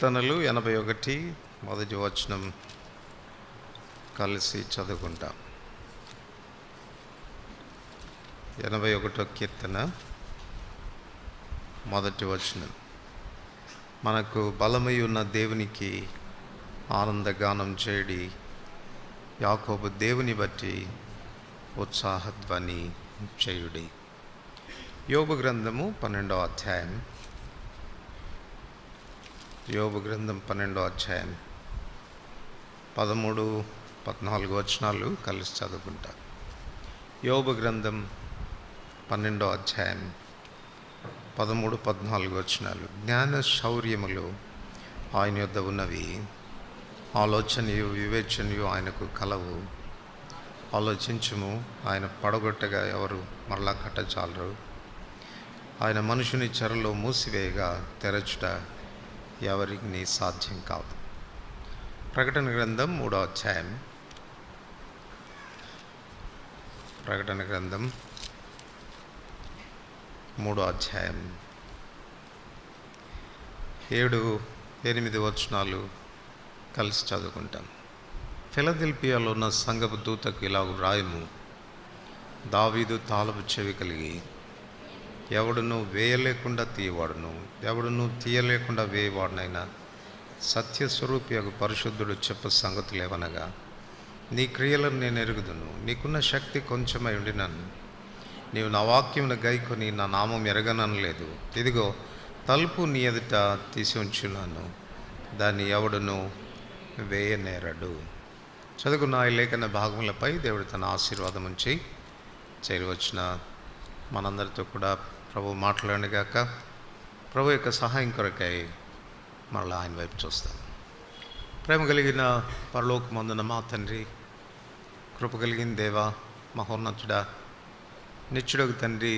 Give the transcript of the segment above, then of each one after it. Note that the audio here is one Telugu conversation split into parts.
కీర్తనలు 81 మొదటి వచనం కలిసి చదువుకుంటాం. 81వ కీర్తన మొదటి వచనం. మనకు బలమై ఉన్న దేవునికి ఆనందగానం చేయడి, యాకోబు దేవుని బట్టి ఉత్సాహధ్వని చేయుడి. యోబు గ్రంథము 12వ అధ్యాయం. యోబు గ్రంథం 12వ అధ్యాయం 13-14 వచనాలు కలిసి చదువుకుంటా. యోబు గ్రంథం 12వ అధ్యాయం 13-14 వచనాలు. జ్ఞాన శౌర్యములు ఆయన యొద్ద ఉన్నవి, ఆలోచనయు వివేచనయు ఆయనకు కలవు. ఆలోచించుము, ఆయన పడగొట్టగా ఎవరు మరలా కట్టచాలరు. ఆయన మనుషుని చెరలో మూసివేయగా తెరచుట ఎవరికి సాధ్యం కాదు. ప్రకటన గ్రంథం 3వ అధ్యాయం. ప్రకటన గ్రంథం 3వ అధ్యాయం 7-8 వచనాలు కలిసి చదువుకుంటాం. ఫిలదెల్ఫియాలో ఉన్న సంఘపు దూతకు ఇలాగ వ్రాయము, దావీదు తాళపు చెవి కలిగి ఎవడును వేయలేకుండా తీయవాడును, ఎవడును తీయలేకుండా వేయవాడునైనా సత్యస్వరూపియగు పరిశుద్ధుడు చెప్పు సంగతులేవనగా, నీ క్రియలను నేను ఎరుగుదును, నీకున్న శక్తి కొంచెమై ఉండినను నీవు నా వాక్యమును గైకొని నా నామం ఎరగననలేదు. ఇదిగో తలుపు నీ ఎదుట తీసి ఉంచున్నాను, దాన్ని ఎవడును వేయనేరడు. చదువుకున్న ఈ లేఖన భాగములపై దేవుడు తన ఆశీర్వాదం ఉంచి చేరవచ్చిన మనందరితో కూడా ప్రభు మాట్లాడగాక. ప్రభు యొక్క సహాయం కొరకై మరలా ఆయన వైపు చూస్తాం. ప్రేమ కలిగిన పరలోకమందున మా తండ్రి, కృప కలిగిన దేవా, మహోన్నతుడా, నిత్యుడగు తండ్రి,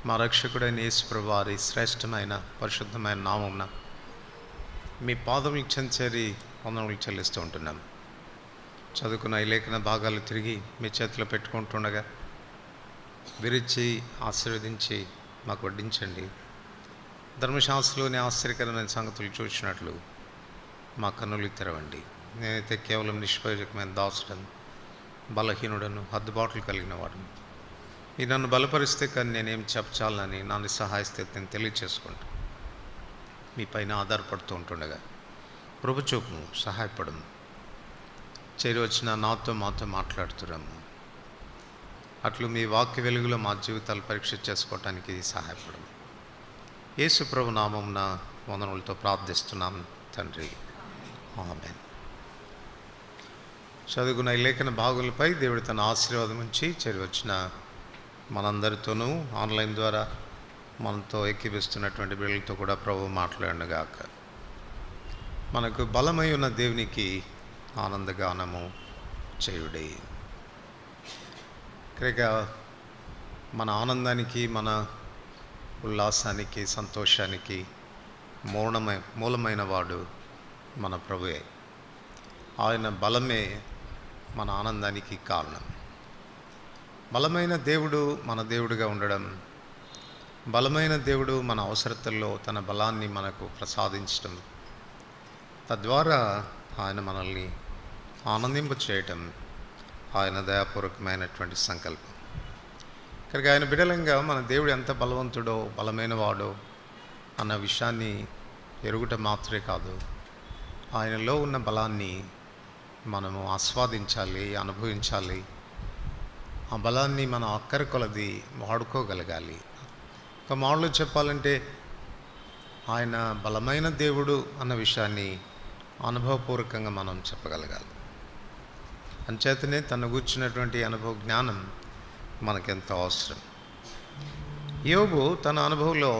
మా రక్షకుడైన యేసు ప్రభు వారి శ్రేష్టమైన పరిశుద్ధమైన నామమున మీ పాదములు చెంచేరి వందనములు చెల్లిస్తూ ఉంటున్నాం. చదువుకున్న ఈ లేఖన భాగాలు తిరిగి మీ చేతిలో పెట్టుకుంటుండగా విరిచి ఆశీర్వదించి మాకు వడ్డించండి. ధర్మశాస్త్రంలోని ఆశ్చర్యకరమైన సంగతులు చూసినట్లు మా కన్నులు తెరవండి. నేనైతే కేవలం నిష్ప్రయోజకమైన దాసుడను, బలహీనుడను, హద్దుబాట్లు కలిగిన వాడును. మీరు నన్ను బలపరిస్తే కానీ నేనేం చెప్పచాలని నా నిస్సహాయ స్థితిని తెలియచేసుకుంటూ మీ పైన ఆధారపడుతూ ఉంటుండగా ప్రభు చూపును, సహాయపడము. చేరి వచ్చిన నాతో మాతో మాట్లాడుతున్నాము. అట్లు మీ వాక్య వెలుగులో మా జీవితాలు పరీక్ష చేసుకోవటానికి సహాయపడము. యేసు ప్రభు నామమున వందనములతో ప్రార్థిస్తున్నాం తండ్రి, ఆమేన్. చదువుకున్న ఈ లేఖన భాగులపై దేవుడు తన ఆశీర్వాదం ఉంచి చేరి వచ్చిన మనందరితోనూ ఆన్లైన్ ద్వారా మనతో ఎక్కిపిస్తున్నటువంటి బిడ్డలతో కూడా ప్రభు మాట్లాడగాక. మనకు బలమై ఉన్న దేవునికి ఆనందగానము చేయుడి. ఇక మన ఆనందానికి, మన ఉల్లాసానికి, సంతోషానికి మూలమైన వాడు మన ప్రభువే. ఆయన బలమే మన ఆనందానికి కారణం. బలమైన దేవుడు మన దేవుడిగా ఉండడం, బలమైన దేవుడు మన అవసరతల్లో తన బలాన్ని మనకు ప్రసాదించడం, తద్వారా ఆయన మనల్ని ఆనందింప చేయటం ఆయన దయాపూర్వకమైనటువంటి సంకల్పం. కనుక ఆయన బిడలంగా మన దేవుడు ఎంత బలవంతుడో, బలమైన వాడో అన్న విషయాన్ని ఎరుగుట మాత్రమే కాదు, ఆయనలో ఉన్న బలాన్ని మనము ఆస్వాదించాలి, అనుభవించాలి. ఆ బలాన్ని మనం అక్కర కొలది వాడుకోగలగాలి. ఒక మాటలో చెప్పాలంటే ఆయన బలమైన దేవుడు అన్న విషయాన్ని అనుభవపూర్వకంగా మనం చెప్పగలగాలి. అంచేతనే తను కూర్చున్నటువంటి అనుభవ జ్ఞానం మనకెంతో అవసరం. యోబు తన అనుభవంలో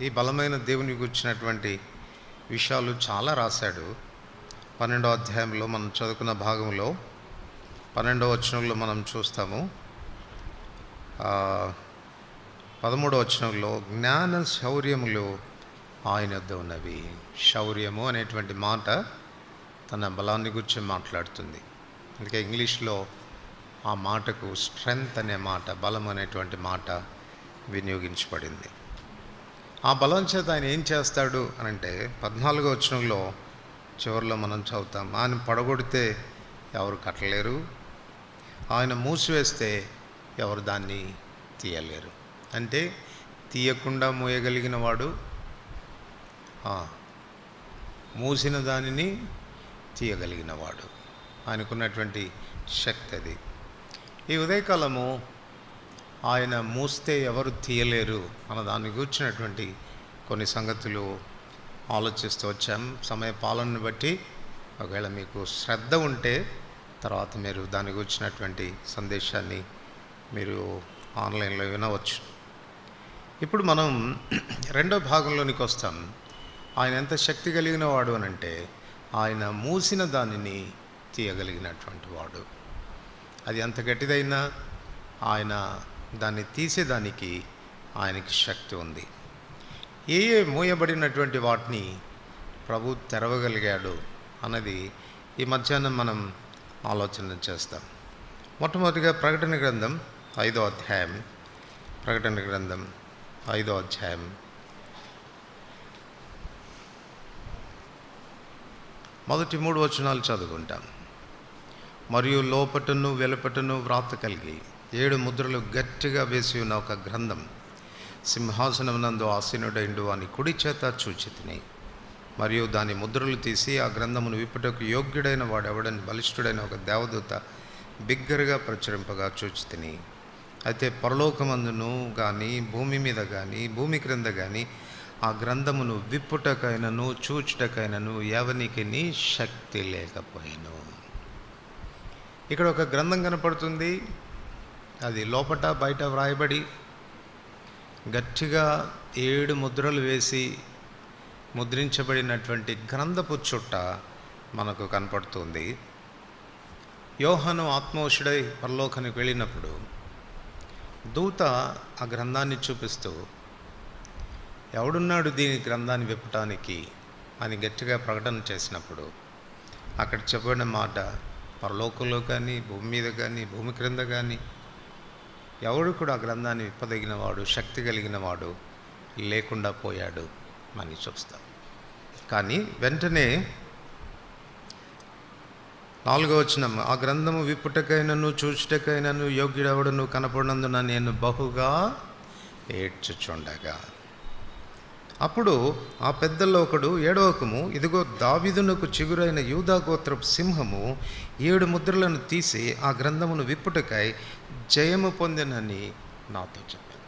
ఈ బలమైన దేవుని కూర్చున్నటువంటి విషయాలు చాలా రాశాడు. 12వ అధ్యాయంలో మనం చదువుకున్న భాగంలో 12వ వచనంలో మనం చూస్తాము. 13వ వచనంలో జ్ఞాన శౌర్యములు ఆయన వద్ద ఉన్నవి. శౌర్యము అనేటువంటి మాట తన బలాన్ని గురించి మాట్లాడుతుంది. అందుకే ఇంగ్లీష్లో ఆ మాటకు స్ట్రెంగ్త్ అనే మాట, బలం అనేటువంటి మాట వినియోగించబడింది. ఆ బలం చేత ఆయన ఏం చేస్తాడు అని అంటే 14వ వచనంలో చివరిలో మనం చదువుతాం, ఆయన పడగొడితే ఎవరు కట్టలేరు, ఆయన మూసివేస్తే ఎవరు దాన్ని తీయలేరు. అంటే తీయకుండా మోయగలిగిన వాడు, మూసిన దానిని తీయగలిగిన వాడు, ఆయనకున్నటువంటి శక్తి అది. ఈ ఉదయకాలము ఆయన మూస్తే ఎవరు తీయలేరు అన్న దాన్ని కూర్చున్నటువంటి కొన్ని సంగతులు ఆలోచిస్తూ వచ్చాం. సమయ పాలనను బట్టి ఒకవేళ మీకు శ్రద్ధ ఉంటే తర్వాత మీరు దాని గురించినటువంటి సందేశాన్ని మీరు ఆన్లైన్లో వినవచ్చు. ఇప్పుడు మనం రెండో భాగంలోనికి వస్తాం. ఆయన ఎంత శక్తి కలిగిన వాడు అని అంటే ఆయన మూసిన దానిని తీయగలిగినటువంటి వాడు. అది ఎంత గట్టిదైనా ఆయన దాన్ని తీసేదానికి ఆయనకి శక్తి ఉంది. ఏ మూయబడినటువంటి వాటిని ప్రభు తెరవగలిగాడు అన్నది ఈ మధ్యాహ్నం మనం ఆలోచన చేస్తాం. మొట్టమొదటిగా ప్రకటన గ్రంథం 5వ అధ్యాయం, ప్రకటన గ్రంథం 5వ అధ్యాయం మొదటి 3 వచనాలు చదువుకుంటాం. మరియు లోపటను వెలుపటను వ్రాత కలిగి 7 ముద్రలు గట్టిగా వేసి ఉన్న ఒక గ్రంథం సింహాసనమునందు ఆసీనుడైండు అని కుడి చేత చూచితిని. మరియు దాని ముద్రలు తీసి ఆ గ్రంథమును విప్పుటకు యోగ్యుడైన వాడెవడని బలిష్ఠుడైన ఒక దేవదూత బిగ్గరగా ప్రచురింపగా చూచితిని. అయితే పరలోకమందును కానీ భూమి మీద కానీ భూమి క్రింద కానీ ఆ గ్రంథమును విప్పుటకైనను చూచుటకైనను ఎవనికి నీ శక్తి లేకపోయిను. ఇక్కడ ఒక గ్రంథం కనపడుతుంది. అది లోపట బయట వ్రాయబడి గట్టిగా 7 ముద్రలు వేసి ముద్రించబడినటువంటి గ్రంథపు చుట్ట మనకు కనపడుతుంది. యోహాను ఆత్మవశుడై పరలోకానికి వెళ్ళినప్పుడు దూత ఆ గ్రంథాన్ని చూపిస్తూ, ఎవడున్నాడు దీని గ్రంథాన్ని విప్పటానికి అని గట్టిగా ప్రకటన చేసినప్పుడు అక్కడ చెప్పబడిన మాట, పరలోకంలో కానీ భూమి మీద కానీ భూమి క్రింద కానీ ఎవడు కూడా ఆ గ్రంథాన్ని విప్పదగిన వాడు, శక్తి కలిగిన వాడు లేకుండా పోయాడు అని చూస్తాం. కానీ వెంటనే 4వ వచనం, ఆ గ్రంథము విప్పుటకైనను చూచుటకైనను యోగ్యుడెవడును కనపడినందున నేను బహుగా ఏడ్చుచుండగా. అప్పుడు ఆ పెద్దల్లో ఒకడు, ఏడవకము, ఇదిగో దావీదునకు చిగురైన యూదా గోత్రపు సింహము 7 ముద్రలను తీసి ఆ గ్రంథమును విప్పుటకై జయము పొందినని నాతో చెప్పాను.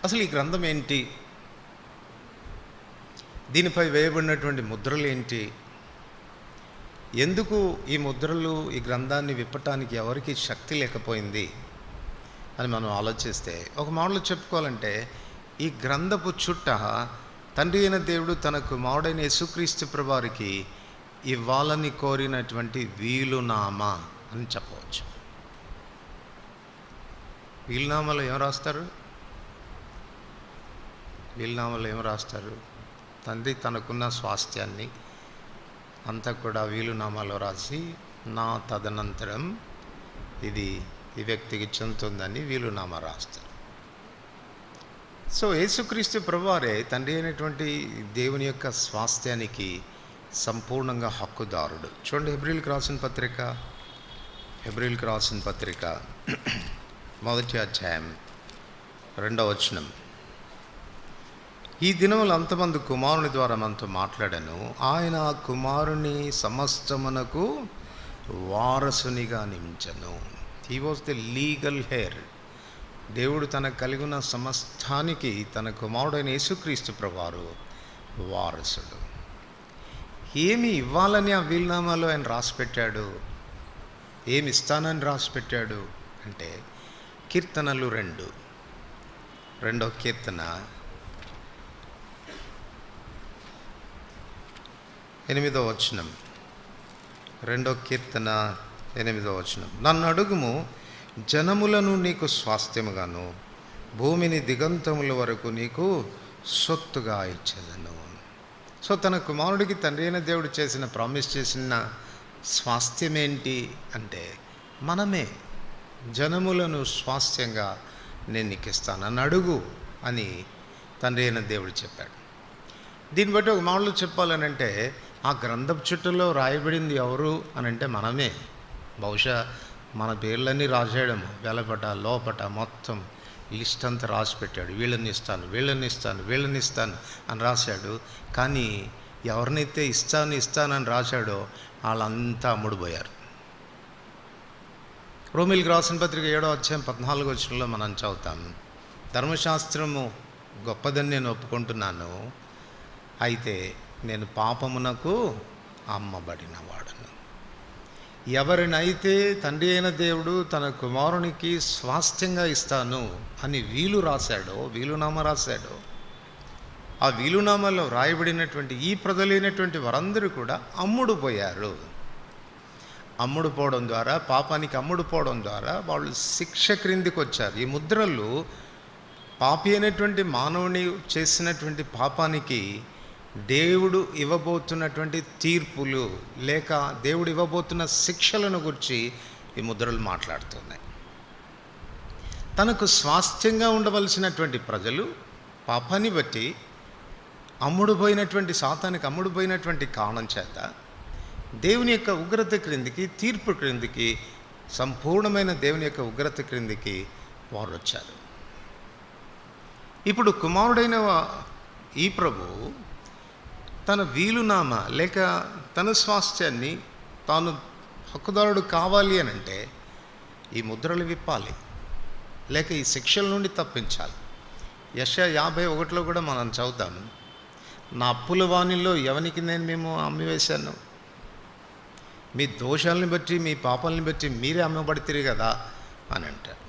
అసలు ఈ గ్రంథం ఏంటి? దీనిపై వేయబడినటువంటి ముద్రలు ఏంటి? ఎందుకు ఈ ముద్రలు ఈ గ్రంథాన్ని విప్పటానికి ఎవరికి శక్తి లేకపోయింది అని మనం ఆలోచిస్తే, ఒక మాటలో చెప్పుకోవాలంటే ఈ గ్రంథపు చుట్ట తండ్రి అయిన దేవుడు తన కుమారుడైన యేసుక్రీస్తు ప్రభువారికి ఇవ్వాలని కోరినటువంటి వీలునామా అని చెప్పవచ్చు. వీలునామాలో ఏం రాస్తారు? వీలునామాలో ఏం రాస్తారు? తండ్రి తనకున్న స్వాస్థ్యాన్ని అంతా కూడా వీలునామాలో రాసి, నా తదనంతరం ఇది ఈ వ్యక్తికి చెందుతుందని వీలునామా రాస్తారు. సో యేసుక్రీస్తు ప్రభువారే తండ్రి అయినటువంటి దేవుని యొక్క స్వాస్థ్యానికి సంపూర్ణంగా హక్కుదారుడు. చూడండి, హెబ్రీయులకు రాసిన పత్రిక 1వ అధ్యాయం 2వ వచనం. ఈ దినములు అంతమంది కుమారుని ద్వారా మనతో మాట్లాడాను. ఆయన ఆ కుమారుని సమస్తమునకు వారసునిగా నియమించెను. He was the legal heir. దేవుడు తనకు కలిగిన సమస్తానికి తన కుమారుడైన యేసుక్రీస్తు ప్రభువారు వారసుడు. ఏమి ఇవ్వాలని ఆ వీలునామాలో ఆయన రాసిపెట్టాడు, ఏమి ఇస్తానని రాసిపెట్టాడు అంటే, కీర్తనలు 2వ కీర్తన 8వ వచనం. 2వ కీర్తన 8వ వచనం. నన్ను అడుగుము, జనములను నీకు స్వాస్థ్యముగాను భూమిని దిగంతముల వరకు నీకు సొత్తుగా ఇచ్చేదను. సో తన కుమారుడికి తండ్రి అయిన దేవుడు ప్రామిస్ చేసిన స్వాస్థ్యం ఏంటి అంటే మనమే. జనములను స్వాస్థ్యంగా నేను నీకు ఇస్తాను, నన్ను అడుగు అని తండ్రి అయిన దేవుడు చెప్పాడు. దీన్ని బట్టి ఒక మాటలో చెప్పాలనంటే ఆ గ్రంథపు చుట్టలో రాయబడింది ఎవరు అని అంటే మనమే. బహుశా మన పేర్లన్నీ రాసేయడము, వెలపట లోపట మొత్తం లిస్ట్ అంతా రాసి పెట్టాడు. వీళ్ళని ఇస్తాను, వీళ్ళని ఇస్తాను, వీళ్ళని ఇస్తాను అని రాశాడు. కానీ ఎవరినైతే ఇస్తానని రాశాడో వాళ్ళంతా అమ్ముడుపోయారు. రోమీయులకు రాసిన పత్రిక 7వ అధ్యాయం 14వ వచనంలో మనం చదువుతాం, ధర్మశాస్త్రము గొప్పదని నేను ఒప్పుకుంటున్నాను, అయితే నేను పాపమునకు అమ్మబడిన వాడను. ఎవరినైతే తండ్రి అయిన దేవుడు తన కుమారునికి స్వాస్థ్యంగా ఇస్తాను అని వీలునామా రాశాడో ఆ వీలునామాలో రాయబడినటువంటి ఈ ప్రజలైనటువంటి వారందరూ కూడా అమ్ముడుపోయారు. అమ్ముడుపోవడం ద్వారా, పాపానికి అమ్ముడుపోవడం ద్వారా వాళ్ళు శిక్ష క్రిందికి వచ్చారు. ఈ ముద్రలు పాపి అయినటువంటి మానవుని చేసినటువంటి పాపానికి దేవుడు ఇవ్వబోతున్నటువంటి తీర్పులు లేక దేవుడు ఇవ్వబోతున్న శిక్షలను గురించి ఈ ముద్రలు మాట్లాడుతున్నాయి. తనకు స్వాస్థ్యంగా ఉండవలసినటువంటి ప్రజలు పాపాన్ని బట్టి సాతానికి అమ్ముడుపోయినటువంటి కారణం చేత దేవుని యొక్క ఉగ్రత క్రిందికి, తీర్పు క్రిందికి, సంపూర్ణమైన దేవుని యొక్క ఉగ్రత క్రిందికి వారు వచ్చారు. ఇప్పుడు కుమారుడైన ఈ ప్రభు తన వీలునామా లేక తన స్వాస్థ్యాన్ని తాను హక్కుదారుడు కావాలి అని అంటే ఈ ముద్రలు విప్పాలి, లేక ఈ శిక్షల నుండి తప్పించాలి. యెషయా 51లో కూడా మనం చదువుతాం, నా అప్పుల వాణిలో ఎవనికి నేను మేము అమ్మివేశాను, మీ దోషాలని బట్టి మీ పాపాలని బట్టి మీరే అమ్మబడితే కదా అని అంటారు.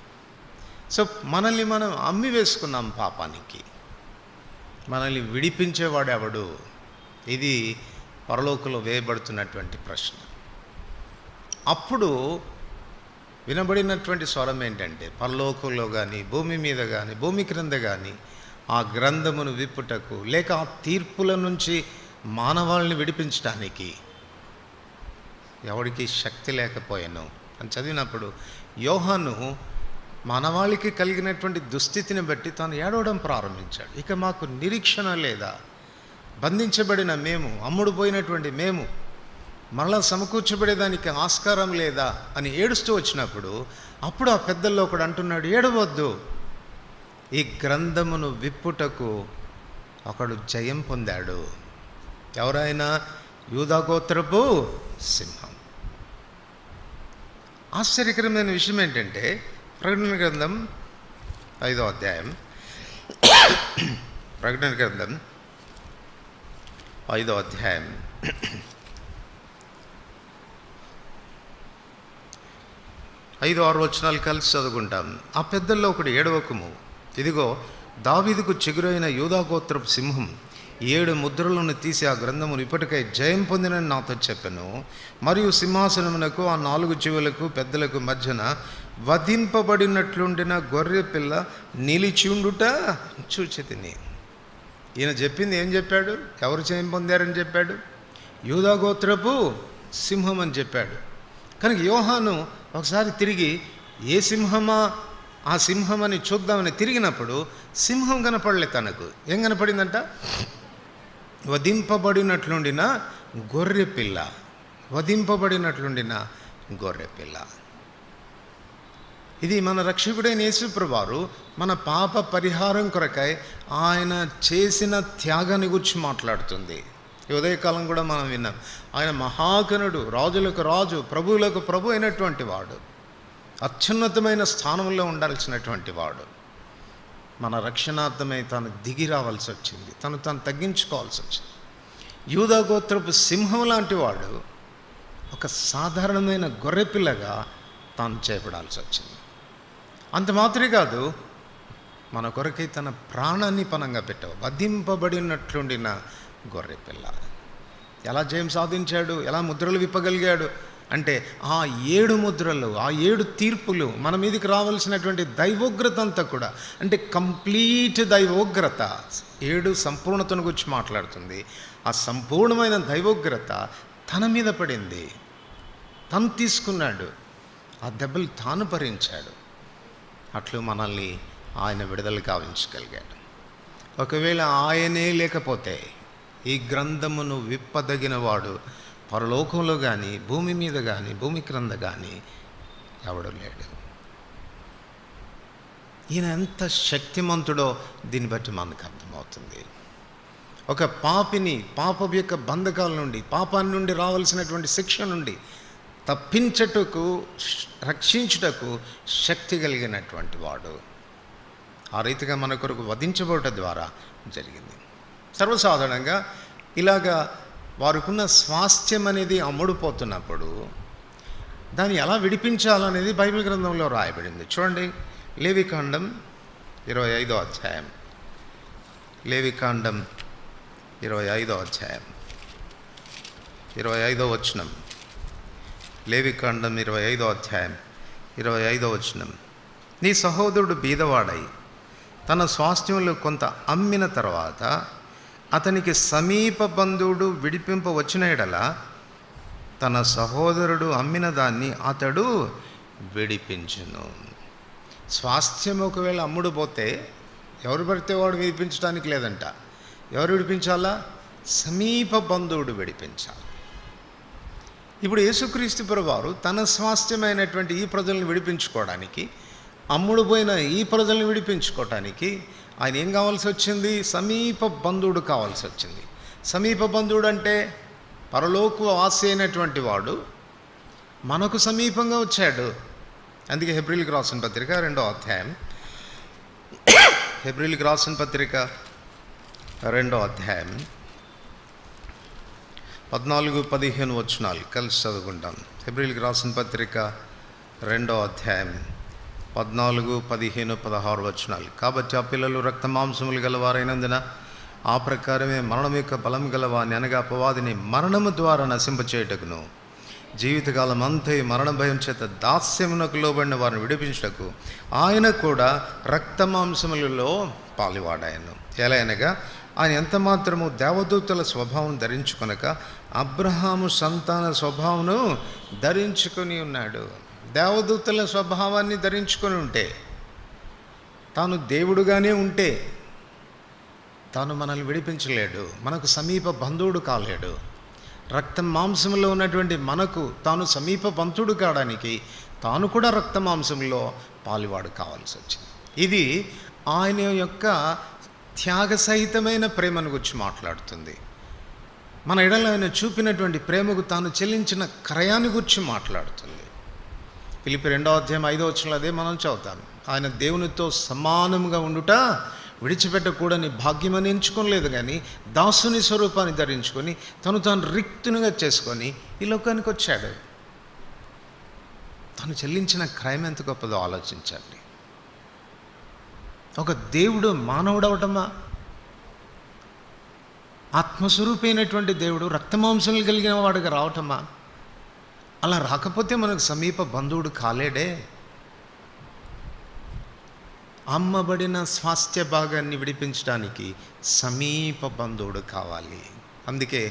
సో మనల్ని మనం అమ్మి వేసుకున్నాం పాపానికి. మనల్ని విడిపించేవాడు ఎవడు? ఇది పరలోకంలో వేయబడుతున్నటువంటి ప్రశ్న. అప్పుడు వినబడినటువంటి స్వరం ఏంటంటే, పరలోకంలో కానీ భూమి మీద కానీ భూమి క్రింద కానీ ఆ గ్రంథమును విప్పుటకు లేక ఆ తీర్పుల నుంచి మానవాళిని విడిపించడానికి ఎవరికి శక్తి లేకపోయాను అని చదివినప్పుడు యోహాను మానవాళికి కలిగినటువంటి దుస్థితిని బట్టి తాను ఏడవడం ప్రారంభించాడు. ఇక మాకు నిరీక్షణ లేదా? బంధించబడిన మేము, అమ్ముడుపోయినటువంటి మేము మరలా సమకూర్చబడేదానికి ఆస్కారం లేదా అని ఏడుస్తూ వచ్చినప్పుడు అప్పుడు ఆ పెద్దల్లో ఒకడు అంటున్నాడు, ఏడవద్దు, ఈ గ్రంథమును విప్పుటకు ఒకడు జయం పొందాడు. ఎవరైనా? యూదాగోత్రపు సింహం. ఆశ్చర్యకరమైన విషయం ఏంటంటే ప్రకటన గ్రంథం 5వ అధ్యాయం, ప్రకటన గ్రంథం 5వ అధ్యాయం 5-6 వచనాలు కలిసి చదువుకుంటాం. ఆ పెద్దల్లో ఒకడు, ఏడవకము, ఇదిగో దావీదుకు చిగురైన యూదాగోత్రపు సింహం 7 ముద్రలను తీసి ఆ గ్రంథమును ఇప్పటికై జయం పొందినని నాతో చెప్పాను. మరియు సింహాసనమునకు ఆ 4 చెవులకు పెద్దలకు మధ్యన వధింపబడినట్లుండిన గొర్రె పిల్ల నిలిచియుండుట చూచితిని. ఈయన చెప్పింది ఏం చెప్పాడు? ఎవరు జయం పొందారని చెప్పాడు? యూదాగోత్రపు సింహం అని చెప్పాడు. కనుక యోహాను ఒకసారి తిరిగి ఏ సింహమా ఆ సింహం అని చూద్దామని తిరిగినప్పుడు సింహం కనపడలే. తనకు ఏం కనపడిందంట? వధింపబడినట్లుండిన గొర్రె పిల్ల, వధింపబడినట్లుండిన గొర్రె పిల్ల. ఇది మన రక్షకుడైన యేసుప్రభువారు మన పాప పరిహారం కొరకై ఆయన చేసిన త్యాగాన్ని గురించి మాట్లాడుతుంది. ఈ ఉదయకాలం కూడా మనం విన్నాం, ఆయన మహాగణుడు, రాజులకు రాజు, ప్రభువులకు ప్రభు అయినటువంటి వాడు, అత్యున్నతమైన స్థానంలో ఉండాల్సినటువంటి వాడు మన రక్షణార్థమై తాను దిగి రావాల్సి వచ్చింది, తను తగ్గించుకోవాల్సి వచ్చింది. యూదాగోత్రపు సింహం లాంటి వాడు ఒక సాధారణమైన గొర్రెపిల్లగా తాను చేపడాల్సి వచ్చింది. అంత మాత్రమే కాదు, మన కొరకై తన ప్రాణాన్ని పణంగా పెట్టావు. వధింపబడినట్లుండిన గొర్రెపిల్ల. ఎలా జయం సాధించాడు? ఎలా ముద్రలు విప్పగలిగాడు అంటే ఆ 7 ముద్రలు, ఆ 7 తీర్పులు మన మీదకి రావాల్సినటువంటి దైవోగ్రత అంతా కూడా, అంటే కంప్లీట్ దైవోగ్రత 7 సంపూర్ణతను గురించి మాట్లాడుతుంది. ఆ సంపూర్ణమైన దైవోగ్రత తన మీద పడింది, తను తీసుకున్నాడు, ఆ దెబ్బలు తాను భరించాడు. అట్లు మనల్ని ఆయన విడుదల గావించగలిగాడు. ఒకవేళ ఆయనే లేకపోతే ఈ గ్రంథమును విప్పదగిన వాడు పరలోకంలో కానీ భూమి మీద కానీ భూమి క్రింద కానీ ఎవడు లేడు. ఈయన ఎంత శక్తిమంతుడో దీన్ని బట్టి మనకు అర్థమవుతుంది. ఒక పాపిని పాపం యొక్క బంధకాల నుండి, పాపాన్ని నుండి రావాల్సినటువంటి శిక్ష నుండి తప్పించటకు, రక్షించుటకు శక్తి కలిగినటువంటి వాడు. ఆ రీతిగా మన కొరకు వధించబడట ద్వారా జరిగింది. సర్వసాధారణంగా ఇలాగా వారికున్న స్వాస్థ్యం అనేది అమ్ముడుపోతున్నప్పుడు దాన్ని ఎలా విడిపించాలనేది బైబిల్ గ్రంథంలో రాయబడింది. చూడండి, లేవికాండం 25వ అధ్యాయం. లేవికాండం 25వ అధ్యాయం 25వ వచనం. లేవికాండం 25వ అధ్యాయం 25వ వచనం. నీ సహోదరుడు బీదవాడై తన స్వాస్థ్యంలో కొంత అమ్మిన తర్వాత అతనికి సమీప బంధువుడు విడిపింప వచ్చిన ఎడల తన సహోదరుడు అమ్మిన దాన్ని అతడు విడిపించును. స్వాస్థ్యం ఒకవేళ అమ్ముడు పోతే ఎవరు పడితే వాడు విడిపించడానికి లేదంట. ఎవరు విడిపించాలా? సమీప బంధువుడు విడిపించాలి. ఇప్పుడు యేసుక్రీస్తు ప్రభువారు తన స్వాస్థ్యమైనటువంటి ఈ ప్రజలను విడిపించుకోవడానికి, అమ్ముడు పోయిన ఈ ప్రజలను విడిపించుకోవటానికి ఆయన ఏం కావాల్సి వచ్చింది? సమీప బంధువుడు కావాల్సి వచ్చింది. సమీప బంధువుడు అంటే పరలోక వాసి అయినటువంటి వాడు మనకు సమీపంగా వచ్చాడు. అందుకే హెబ్రీయులకు రాసిన పత్రిక 2వ అధ్యాయం, హెబ్రీయులకు రాసిన పత్రిక 2వ అధ్యాయం 14-15 వచనాలు కలిసి చదువుకుంటాం. హెబ్రీయులకు రాసిన పత్రిక 2వ అధ్యాయం 14, 15, 16 వచనాలు. కాబట్టి ఆ పిల్లలు రక్త మాంసములు గలవారైనందున ఆ ప్రకారమే మరణం యొక్క బలం గలవాని, అనగా అపవాదిని మరణము ద్వారా నశింపచేయుటకును జీవితకాలం అంతా మరణ భయం చేత దాస్యమునకు లోబడిన వారిని విడిపించుటకు ఆయన కూడా రక్త మాంసములలో పాలువాడాయను. ఎలా అనగా ఆయన ఎంత మాత్రము దేవదూతల స్వభావం ధరించుకొనక అబ్రహాము సంతాన స్వభావమును ధరించుకొని ఉన్నాడు. దేవదూతల స్వభావాన్ని ధరించుకొని ఉంటే, తాను దేవుడుగానే ఉంటే తాను మనల్ని విడిపించలేడు, మనకు సమీప బంధువుడు కాలేడు. రక్త మాంసంలో ఉన్నటువంటి మనకు తాను సమీప బంధువుడు కావడానికి తాను కూడా రక్త మాంసంలో పాలువాడు కావాల్సి వచ్చింది. ఇది ఆయన యొక్క త్యాగసహితమైన ప్రేమను గురించి మాట్లాడుతుంది. మన ఎడల ఆయన చూపినటువంటి ప్రేమకు తాను చెల్లించిన క్రయాన్ని గురించి మాట్లాడుతుంది. ఫిలిప్పీ 2వ అధ్యాయం 5వ వచనంలో అదే మనం చదువుతాం. ఆయన దేవునితో సమానంగా ఉండుట విడిచిపెట్టకూడని భాగ్యమని ఎంచుకోలేదు, కానీ దాసుని స్వరూపాన్ని ధరించుకొని తాను రిక్తునిగా చేసుకొని ఈ లోకానికి వచ్చాడు. తను చెల్లించిన క్రయం ఎంత గొప్పదో ఆలోచించండి. ఒక దేవుడు మానవుడు అవటమా? ఆత్మస్వరూపైనటువంటి దేవుడు రక్తమాంసములు కలిగిన వాడుగా రావటమా? అలా రాకపోతే మనకు సమీప బంధువుడు కాలేడే. అమ్మబడిన స్వాస్థ్య భాగాన్ని విడిపించడానికి సమీప బంధువుడు కావాలి. అందుకే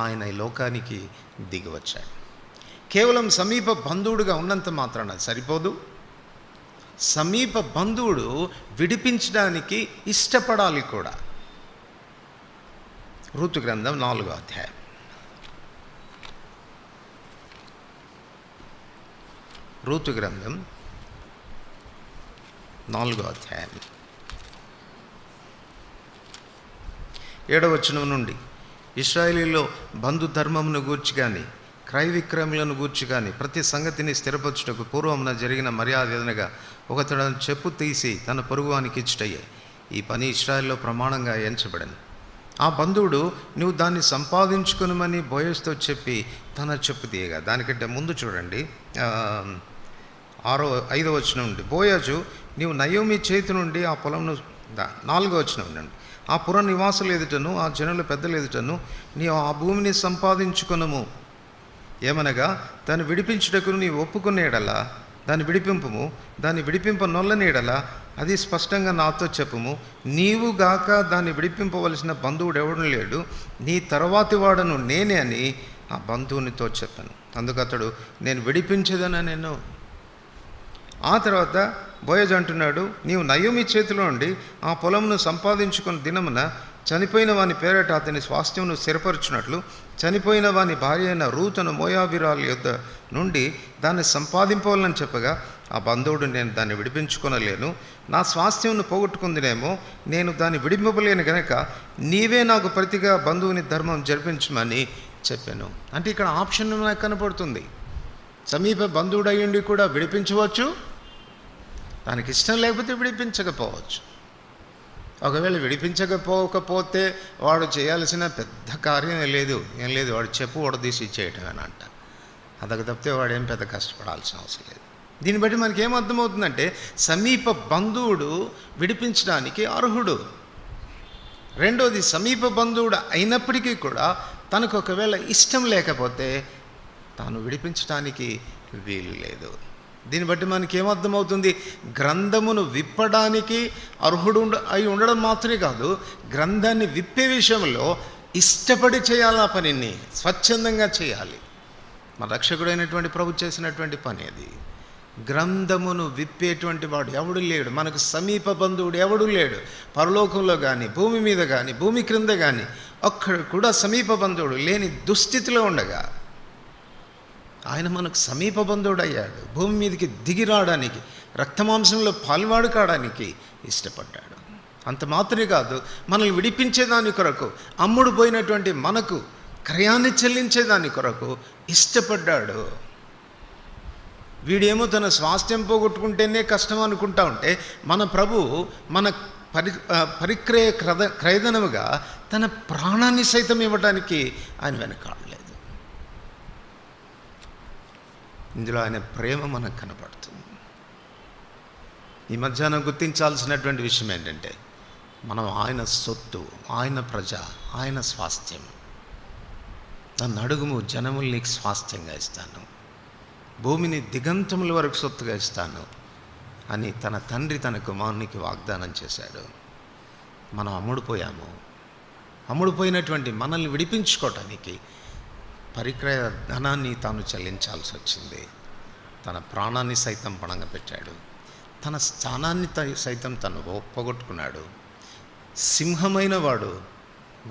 ఆయన ఈ లోకానికి దిగివచ్చాడు. కేవలం సమీప బంధువుడుగా ఉన్నంత మాత్రాన సరిపోదు. సమీప బంధువుడు విడిపించడానికి ఇష్టపడాలి కూడా. రూతు గ్రంథం 4వ అధ్యాయం. రూతు గ్రంథం 4వ అధ్యాయం 7వ వచనం నుండి, ఇశ్రాయేలీలో బంధుధర్మమును గూర్చి కానీ క్రయ విక్రయములను గూర్చి కానీ ప్రతి సంగతిని స్థిరపరచుటకు పూర్వమున జరిగిన మర్యాద ఏదనగా ఒకతడు చెప్పు తీసి తన పొరుగువానికి ఇచ్చుటయ్యే. ఈ పని ఇశ్రాయేల్లో ప్రమాణంగా ఎంచబడను. ఆ బంధువుడు నువ్వు దాన్ని సంపాదించుకునమని బోయజుతో చెప్పి తన చెప్పు తీయగా. దానికంటే ముందు చూడండి, 5వ వచనం నుండి, బోయజు నీవు నయోమి చేతి నుండి ఆ పొలంను 4వ వచనం నుండి, ఆ పుర నివాసులు ఎదుటను ఆ జనుల పెద్దలు ఎదుటను నీవు ఆ భూమిని సంపాదించుకునము. ఏమనగా దాన్ని విడిపించుటకు నీవు ఒప్పుకునేడలా దాన్ని విడిపింపుము, దాన్ని విడిపింప నొల్లనేడలా అది స్పష్టంగా నాతో చెప్పుము. నీవు గాక దాన్ని విడిపింపవలసిన బంధువుడు ఎవడు లేడు, నీ తర్వాతి వాడను నేనే అని ఆ బంధువునితో చెప్పాను. అందుకు అతడు నేను విడిపించదన నేను. ఆ తర్వాత బోయజు అంటున్నాడు, నీవు నయోమి చేతిలో నుండి ఆ పొలమును సంపాదించుకున్న దినమున చనిపోయిన వాని పేరట అతని స్వాస్థ్యమును స్థిరపరచున్నట్లు చనిపోయిన వాని భార్య అయిన రూతును మోయాబీరాల యొద్ద నుండి దాన్ని సంపాదింపవాలని చెప్పగా, ఆ బంధువుడు, నేను దాన్ని విడిపించుకొనలేను, నా స్వాస్థ్యమును పోగొట్టుకుందినేమో, నేను దాన్ని విడిపింపలేను గనక నీవే నాకు ప్రతిగా బంధువుని ధర్మం జరిపించమని చెప్పాను. అంటే ఇక్కడ ఆప్షన్ నాకు కనపడుతుంది. సమీప బంధువుడు అయ్యుండి కూడా విడిపించవచ్చు, దానికి ఇష్టం లేకపోతే విడిపించకపోవచ్చు. ఒకవేళ విడిపించకపోతే వాడు చేయాల్సిన పెద్ద కార్యం ఏం లేదు, వాడు చెప్పు ఉడదీసి ఇచ్చేయటం అని అంట. అదొక తప్పితే వాడేం పెద్ద కష్టపడాల్సిన అవసరం లేదు. దీన్ని బట్టి మనకి ఏమర్థమవుతుందంటే, సమీప బంధువుడు విడిపించడానికి అర్హుడు. రెండోది, సమీప బంధువుడు అయినప్పటికీ కూడా తనకు ఒకవేళ ఇష్టం లేకపోతే తాను విడిపించడానికి వీలు లేదు. దీన్ని బట్టి మనకి ఏమర్థమవుతుంది, గ్రంథమును విప్పడానికి అర్హుడు అయి ఉండడం మాత్రమే కాదు, గ్రంథాన్ని విప్పే విషయంలో ఇష్టపడి చేయాలి. ఆ పనిని స్వచ్ఛందంగా చేయాలి. మన రక్షకుడైనటువంటి ప్రభు చేసినటువంటి పని అది. గ్రంథమును విప్పేటువంటి వాడు ఎవడు లేడు, మనకు సమీప బంధువుడు ఎవడు లేడు. పరలోకంలో కానీ, భూమి మీద కానీ, భూమి క్రింద కానీ ఒక్కడు కూడా సమీప బంధువుడు లేని దుస్థితిలో ఉండగా ఆయన మనకు సమీప బంధువుడు అయ్యాడు. భూమి మీదకి దిగి రావడానికి, రక్తమాంసంలో పాల్వాడు కావడానికి ఇష్టపడ్డాడు. అంత మాత్రమే కాదు, మనల్ని విడిపించేదాని కొరకు, అమ్ముడు పోయినటువంటి మనకు క్రయాన్ని చెల్లించేదాని కొరకు ఇష్టపడ్డాడు. వీడేమో తన స్వాస్థ్యం పోగొట్టుకుంటేనే కష్టం అనుకుంటా ఉంటే, మన ప్రభు మన పరిక్రయ క్రయధనముగా తన ప్రాణాన్ని సైతం ఇవ్వడానికి ఆయన వెనకాడలేదు. ఇందులో ఆయన ప్రేమ మనకు కనపడుతుంది. ఈ మధ్యాహ్నం గుర్తించాల్సినటువంటి విషయం ఏంటంటే, మనం ఆయన సొత్తు, ఆయన ప్రజ, ఆయన స్వాస్థ్యం. నన్ను అడుగుము, జనములు నీకు స్వాస్థ్యంగా ఇస్తాను, భూమిని దిగంతముల వరకు సొత్తుగా ఇస్తాను అని తన తండ్రి తన కుమారునికి వాగ్దానం చేశాడు. మనం అమ్ముడుపోయాము. అమ్ముడుపోయినటువంటి మనల్ని విడిపించుకోవటానికి పరిక్రయ ధనాన్ని తాను చెల్లించాల్సి వచ్చింది. తన ప్రాణాన్ని సైతం పణంగా పెట్టాడు. తన స్థానాన్ని సైతం తను పోగొట్టుకున్నాడు. సింహమైన వాడు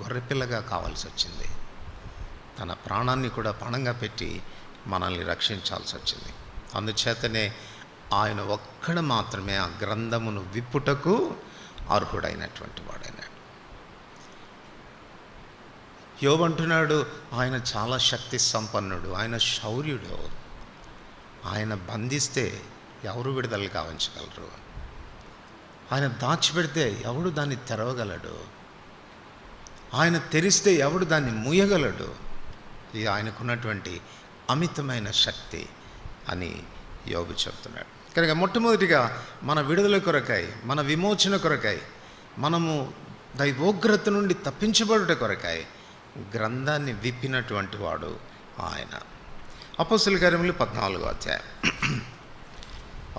గొర్రెపిల్లగా కావాల్సి వచ్చింది. తన ప్రాణాన్ని కూడా పణంగా పెట్టి మనల్ని రక్షించాల్సి వచ్చింది. అందుచేతనే ఆయన ఒక్కడ మాత్రమే ఆ గ్రంథమును విప్పుటకు అర్హుడైనటువంటి వాడైనాడు. యోబు అంటున్నాడు, ఆయన చాలా శక్తి సంపన్నుడు, ఆయన శౌర్యుడు, ఆయన బంధిస్తే ఎవరు విడుదల కావించగలరు, ఆయన దాచిపెడితే ఎవడు దాన్ని తెరవగలడు, ఆయన తెరిస్తే ఎవడు దాన్ని మూయగలడు. ఇది ఆయనకున్నటువంటి అమితమైన శక్తి అని యోబు చెప్తున్నాడు. కనుక మొట్టమొదటిగా మన విడుదల కొరకై, మన విమోచన కొరకై, మనము దైవోగ్రత నుండి తప్పించబడుట కొరకై గ్రంథాన్ని విప్పినటువంటి వాడు ఆయన. అపోస్తల కార్యములు 14వ అధ్యాయం,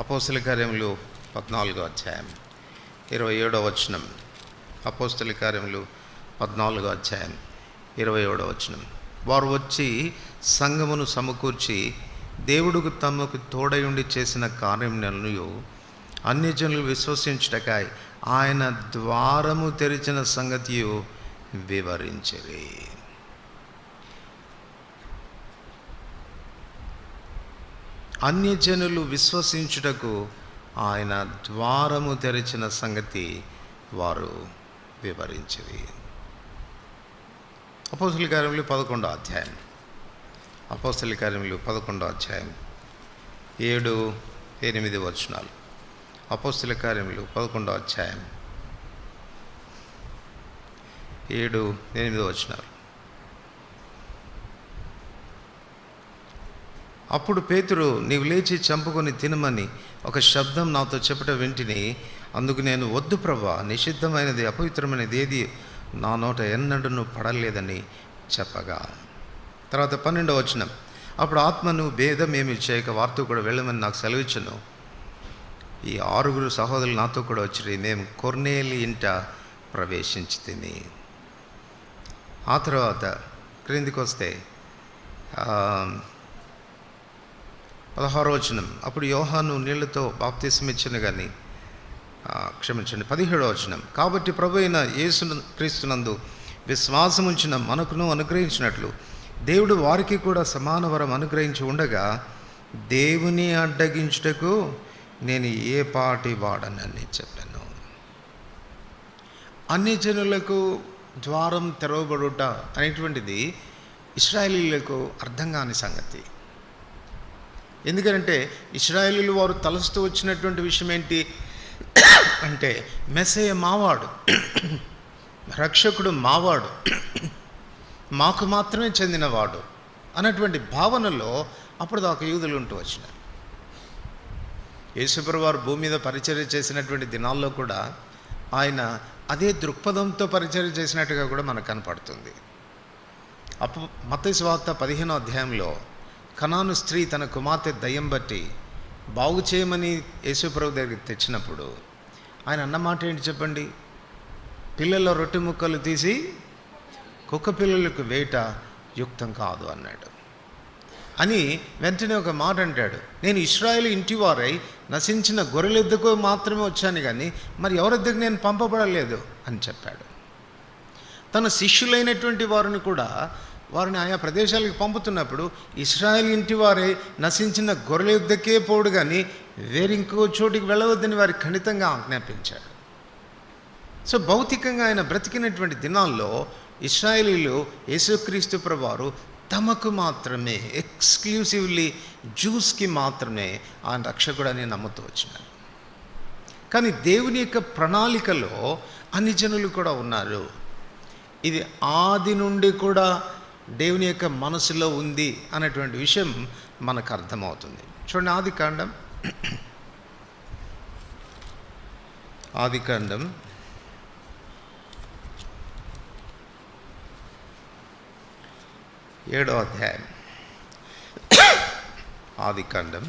అపోస్తల కార్యములు 14వ అధ్యాయం 27వ వచనం. అపోస్తల కార్యములు 14వ అధ్యాయం 27వ వచనం. వారు వచ్చి సంఘమును సమకూర్చి దేవుడుకు తమకు తోడయుండి చేసిన కార్యములను అన్యజనులు విశ్వసించుటకై ఆయన ద్వారము తెరిచిన సంగతియు వివరించిరి. అన్యజనులు విశ్వసించుటకు ఆయన ద్వారము తెరిచిన సంగతి వారు వివరించిరి. అపోస్తల కార్యములు 11వ అధ్యాయం, అపోస్తల కార్యములు 11వ అధ్యాయం 7-8 వచనాలు. అపోస్తల కార్యములు 11వ అధ్యాయం 7-8 వచనాలు. అప్పుడు పేతురు, నీవు లేచి చంపుకొని తినమని ఒక శబ్దం నాతో చెప్పట వింటిని. అందుకు నేను, వద్దు ప్రభువా, నిషిద్ధమైనది అపవిత్రమైనది ఏది నా నోట ఎన్నడూ పడలేదని చెప్పగా. తర్వాత 12వ వచనం. అప్పుడు ఆత్మను భేదమేమి చేయక వారితో కూడా వెళ్ళమని నాకు సెలవిచ్చును. ఈ 6 సహోదరులు నాతో కూడా వచ్చి మేము కొర్నేలి ఇంట ప్రవేశించి తిని. ఆ తర్వాత క్రిందికి వస్తే 16వ వచనం, అప్పుడు యోహాను నీళ్లతో బాప్తిసం ఇచ్చిన కానీ 17వ వచనం, కాబట్టి ప్రభు అయిన యేసు క్రీస్తునందు విశ్వాసం ఉంచిన మనకును అనుగ్రహించినట్లు దేవుడు వారికి కూడా సమాన వరం అనుగ్రహించి ఉండగా దేవుని అడ్డగించుటకు నేను ఏ పాటి వాడనని చెప్పాను. అన్ని జనులకు ద్వారం తెరవబడుట అనేటువంటిది ఇశ్రాయేలీయులకు అర్థం కాని సంగతి. ఎందుకంటే ఇశ్రాయేలీయులు వారు తలస్తూ వచ్చినటువంటి విషయం ఏంటి అంటే, మెస్సయ్య మావాడు, రక్షకుడు మావాడు, మాకు మాత్రమే చెందినవాడు అన్నటువంటి భావనలో అప్పుడు దాకా యూదులు ఉంటూ వచ్చినారు. యేసుప్రభువు వారు భూమి మీద పరిచర్య చేసినటువంటి దినాల్లో కూడా ఆయన అదే దృక్పథంతో పరిచర్య చేసినట్టుగా కూడా మనకు కనపడుతుంది. మత్తయి సువార్త 15వ అధ్యాయంలో కనాను స్త్రీ తన కుమార్తె దయ్యం బట్టి బాగు చేయమని యేసుప్రభువు దగ్గరికి తెచ్చినప్పుడు ఆయన అన్నమాట ఏంటి చెప్పండి? పిల్లల రొట్టె ముక్కలు తీసి కుక్క పిల్లలకు వేట యుక్తం కాదు అన్నాడు. అని వెంటనే ఒక మాట అంటాడు, నేను ఇశ్రాయేలు ఇంటి వారై నశించిన గొర్రెలెద్దకు మాత్రమే వచ్చాను కానీ మరి ఎవరెద్దకు నేను పంపబడలేదు అని చెప్పాడు. తన శిష్యులైనటువంటి వారిని కూడా వారిని ఆయా ప్రదేశాలకు పంపుతున్నప్పుడు ఇశ్రాయేల్ ఇంటి వారే నశించిన గొర్రెల యుద్ధకే పోడు కానీ వేరింకో చోటికి వెళ్ళవద్దని వారికి ఖండితంగా ఆజ్ఞాపించాడు. సో భౌతికంగా ఆయన బ్రతికినటువంటి దినాల్లో ఇశ్రాయేలీలు యేసుక్రీస్తు ప్రభువారు తమకు మాత్రమే, ఎక్స్క్లూసివ్లీ జ్యూస్కి మాత్రమే ఆయన రక్షకుడని నమ్ముతూ వచ్చినారు. కానీ దేవుని యొక్క ప్రణాళికలో అన్ని జనులు కూడా ఉన్నారు. ఇది ఆది నుండి కూడా దేవుని యొక్క మనసులో ఉంది అనేటువంటి విషయం మనకు అర్థమవుతుంది. చూడండి, ఆదికాండం 7వ అధ్యాయం. ఆదికాండం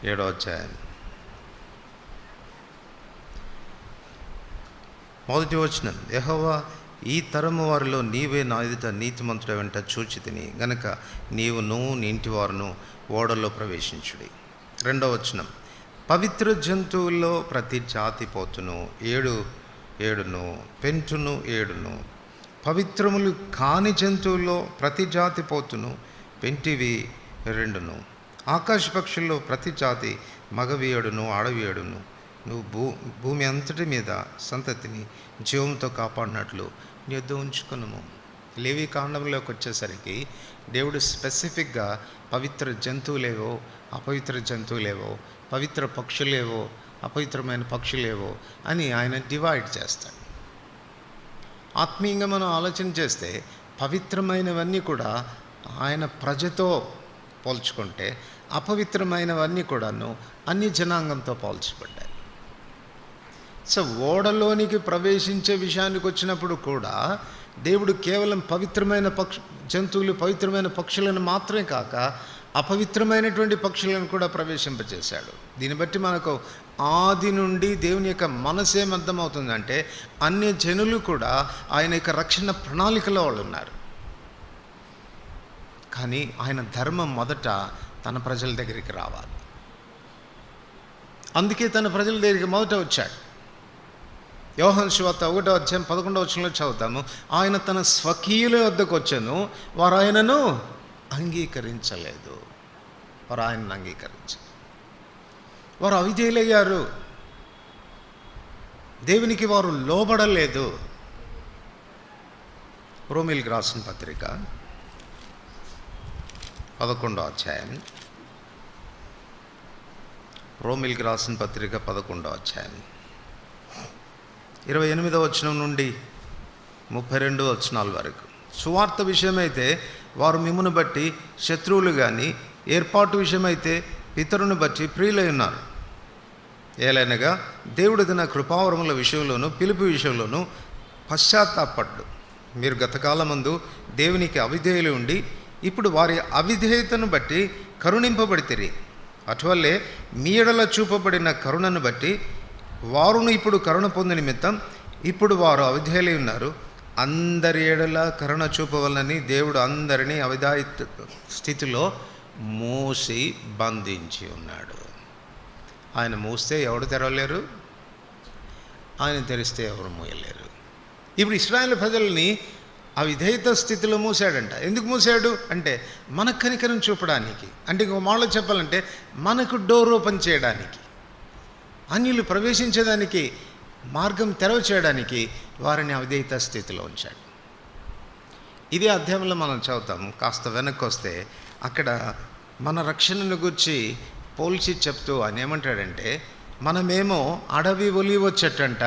7వ అధ్యాయం 1వ వచనం, యెహోవా ఈ తరము వారిలో నీవే నా ఎదుట నీతిమంతుడ వెంట చూచితిని గనక నీవును నీ ఇంటి వారును ఓడలో ప్రవేశించుడి. 2వ వచనం, పవిత్ర జంతువుల్లో ప్రతి జాతి పోతును 7 పెంటును 7, పవిత్రములు కాని జంతువుల్లో ప్రతి జాతి పోతును పెంటివి 2, ఆకాశ పక్షుల్లో ప్రతి జాతి మగవి 7 ఆడవి 7. నువ్వు భూమి అంతటి మీద సంతతిని జీవంతో కాపాడినట్లు నీ యొద్ద ఉంచుకున్నాము. లేవి కాండంలోకి వచ్చేసరికి దేవుడు స్పెసిఫిక్గా పవిత్ర జంతువులేవో అపవిత్ర జంతువులేవో, పవిత్ర పక్షులేవో అపవిత్రమైన పక్షులేవో అని ఆయన డివైడ్ చేస్తాడు. ఆత్మీయంగా మనం ఆలోచన చేస్తే పవిత్రమైనవన్నీ కూడా ఆయన ప్రజతో పోల్చుకుంటే అపవిత్రమైనవన్నీ కూడాను అన్ని జనాంగంతో పోల్చబడ్డాయి. సో ఓడలోనికి ప్రవేశించే విషయానికి వచ్చినప్పుడు కూడా దేవుడు కేవలం పవిత్రమైన జంతువులు, పవిత్రమైన పక్షులను మాత్రమే కాక అపవిత్రమైనటువంటి పక్షులను కూడా ప్రవేశింపజేశాడు. దీన్ని బట్టి మనకు ఆది నుండి దేవుని యొక్క మనసు ఏమర్థమవుతుందంటే అన్ని జనులు కూడా ఆయన యొక్క రక్షణ ప్రణాళికలో వాళ్ళు ఉన్నారు. కానీ ఆయన ధర్మం మొదట తన ప్రజల దగ్గరికి రావాలి. అందుకే తన ప్రజల దగ్గరికి మొదట వచ్చాడు. యోహాను సువార్త 1వ అధ్యాయం 11వ వచనంలో చదువుతాము, ఆయన తన స్వకీయుల వద్దకు వచ్చాను, వారు ఆయనను అంగీకరించలేదు. వారు ఆయనను అంగీకరించారు. వారు అవిధేయులయ్యారు. దేవునికి వారు లోబడలేదు. రోమీయులకు రాసిన పత్రిక 11వ అధ్యాయం, రోమీయులకు రాసిన పత్రిక 11వ అధ్యాయం 28వ వచనం నుండి 32వ వచనాల వరకు. సువార్త విషయమైతే వారు మిమ్మును బట్టి శత్రువులు కానీ, ఏర్పాటు విషయమైతే పితరుని బట్టి ప్రియులై ఉన్నారు. ఏలైనగా దేవుడు తన కృపావరముల విషయంలోనూ పిలుపు విషయంలోనూ పశ్చాత్తాపడ్డు. మీరు గతకాలమందు దేవునికి అవిధేయులు ఉండి ఇప్పుడు వారి అవిధేయతను బట్టి కరుణింపబడితిరి. అటువల్లే మీ ఎడల చూపబడిన కరుణను బట్టి వారును ఇప్పుడు కరుణ పొందిన నిమిత్తం ఇప్పుడు వారు అవిధేయులై ఉన్నారు. అందరి ఎడల కరుణ చూపవలనని దేవుడు అందరినీ అవిధాయ స్థితిలో మూసి బంధించి ఉన్నాడు. ఆయన మూస్తే ఎవడు తెరవలేరు, ఆయన తెరిస్తే ఎవరు మూయలేరు. ఇప్పుడు ఇశ్రాయేలు ప్రజల్ని అవిధేయత స్థితిలో మూసాడంట. ఎందుకు మూసాడు అంటే మనకు కనికరం చూపడానికి, అంటే ఇంకో మాటలో చెప్పాలంటే మనకు డోర్ ఓపెన్ చేయడానికి, అన్యులు ప్రవేశించేదానికి మార్గం తెరవ చేయడానికి వారిని అవిధేయత స్థితిలో ఉంచాడు. ఇదే అధ్యాయంలో మనం చదువుతాం. కాస్త వెనక్కి వస్తే అక్కడ మన రక్షణను గురించి పోల్చి చెప్తూ ఆయన ఏమంటాడంటే, మనమేమో అడవి ఒలివ చెట్టంట,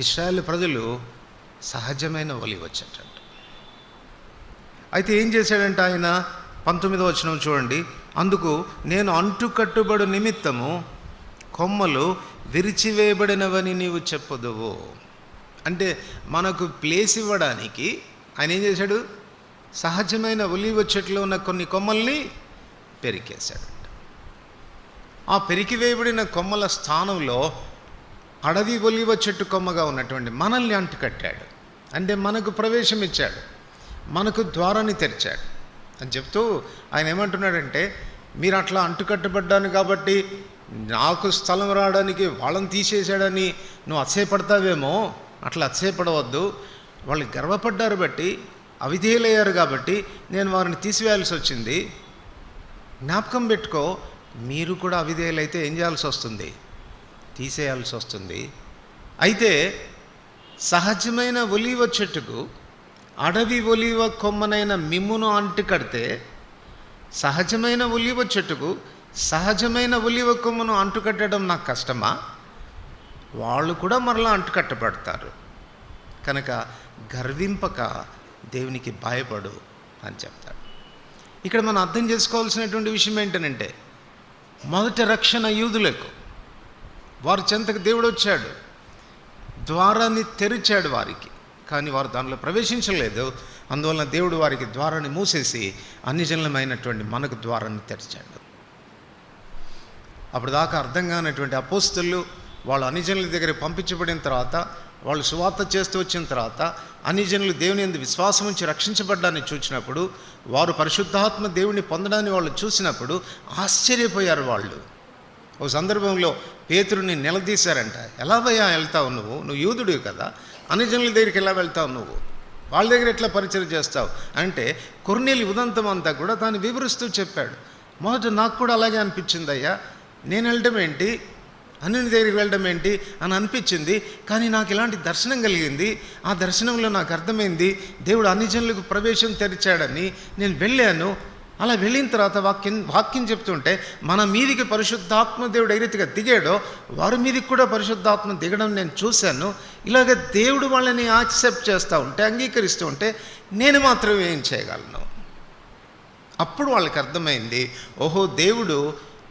ఇశ్రాయేలు ప్రజలు సహజమైన ఒలివ చెట్టంట. అయితే ఏం చేశాడంట ఆయన? 19వ వచనం చూడండి. అందుకు నేను అంటుకట్టుబడు నిమిత్తము కొమ్మలు విరిచివేయబడినవని నీవు చెప్పదువు. అంటే మనకు ప్లేస్ ఇవ్వడానికి ఆయన ఏం చేశాడు? సహజమైన ఒలివ చెట్లు ఉన్న కొన్ని కొమ్మల్ని పెరికేశాడంట. ఆ పెరికివేయబడిన కొమ్మల స్థానంలో అడవి ఒలివ చెట్టు కొమ్మగా ఉన్నటువంటి మనల్ని అంటుకట్టాడు. అంటే మనకు ప్రవేశం ఇచ్చాడు, మనకు ద్వారాన్ని తెరిచాడు అని చెప్తూ ఆయన ఏమంటున్నాడంటే, మీరు అట్లా అంటుకట్టబడ్డాను కాబట్టి నాకు స్థలం రావడానికి వాళ్ళని తీసేశాడని నువ్వు అతిశయపడతావేమో. అట్లా అతిశయపడవద్దు. వాళ్ళు గర్వపడ్డారు బట్టి, అవిధేయులయ్యారు కాబట్టి నేను వారిని తీసివేయాల్సి వచ్చింది. జ్ఞాపకం పెట్టుకో, మీరు కూడా అవిధేయులైతే ఏం చేయాల్సి వస్తుంది? తీసేయాల్సి వస్తుంది. అయితే సహజమైన ఒలివ చెట్టుకు అడవి ఒలివ కొమ్మనైన మిమ్మును అంటుకడితే, సహజమైన ఒలివ చెట్టుకు సహజమైన ఒలివ కొమ్మను అంటుకట్టడం నాకు కష్టమా? వాళ్ళు కూడా మరలా అంటుకట్టబడతారు. కనుక గర్వింపక దేవునికి భయపడు అని చెప్తాడు. ఇక్కడ మనం అర్థం చేసుకోవాల్సినటువంటి విషయం ఏంటనంటే, మొదటి రక్షణ యూదులకు, వారి చెంతకు దేవుడు వచ్చాడు, ద్వారాన్ని తెరిచాడు వారికి, కానీ వారు దానిలో ప్రవేశించలేదు. అందువలన దేవుడు వారికి ద్వారాన్ని మూసేసి అన్యజనులమైనటువంటి మనకు ద్వారాన్ని తెరిచాడు. అప్పుడు దాకా అర్థం కానటువంటి అపోస్తలు వాళ్ళు అన్యజనుల దగ్గర పంపించబడిన తర్వాత, వాళ్ళు సువార్త చేస్తూ వచ్చిన తర్వాత, అన్యజనులు దేవుని యందు విశ్వాసం ఉంచి రక్షించబడ్డాన్ని చూసినప్పుడు, వారు పరిశుద్ధాత్మ దేవుని పొందడాన్ని వాళ్ళు చూసినప్పుడు ఆశ్చర్యపోయారు. వాళ్ళు ఓ సందర్భంలో పేతురుని నిలదీశారంట. ఎలా భయ్యా వెళ్తావు నువ్వు యూదుడివి కదా, అన్యజనుల దగ్గరికి ఎలా వెళ్తావు నువ్వు? వాళ్ళ దగ్గర ఎట్లా పరిచయం చేస్తావు అంటే, కొర్నేలి ఉదంతం అంతా కూడా తాను వివరిస్తూ చెప్పాడు. మొదట నాకు కూడా అలాగే అనిపించింది అయ్యా, నేను వెళ్ళడం ఏంటి, అన్యుని దగ్గరికి వెళ్ళడం ఏంటి అని అనిపించింది. కానీ నాకు ఇలాంటి దర్శనం కలిగింది. ఆ దర్శనంలో నాకు అర్థమైంది దేవుడు అన్యజనులకు ప్రవేశం తెరిచాడని. నేను వెళ్ళాను. అలా వెళ్ళిన తర్వాత వాక్యం చెప్తుంటే, మన మీదికి పరిశుద్ధాత్మ దేవుడు ఏ రీతిగా దిగాడో వారి మీదికి కూడా పరిశుద్ధాత్మ దిగడం నేను చూశాను. ఇలాగ దేవుడు వాళ్ళని యాక్సెప్ట్ చేస్తూ ఉంటే, అంగీకరిస్తూ ఉంటే, నేను మాత్రం ఏం చేయగలను? అప్పుడు వాళ్ళకి అర్థమైంది, ఓహో దేవుడు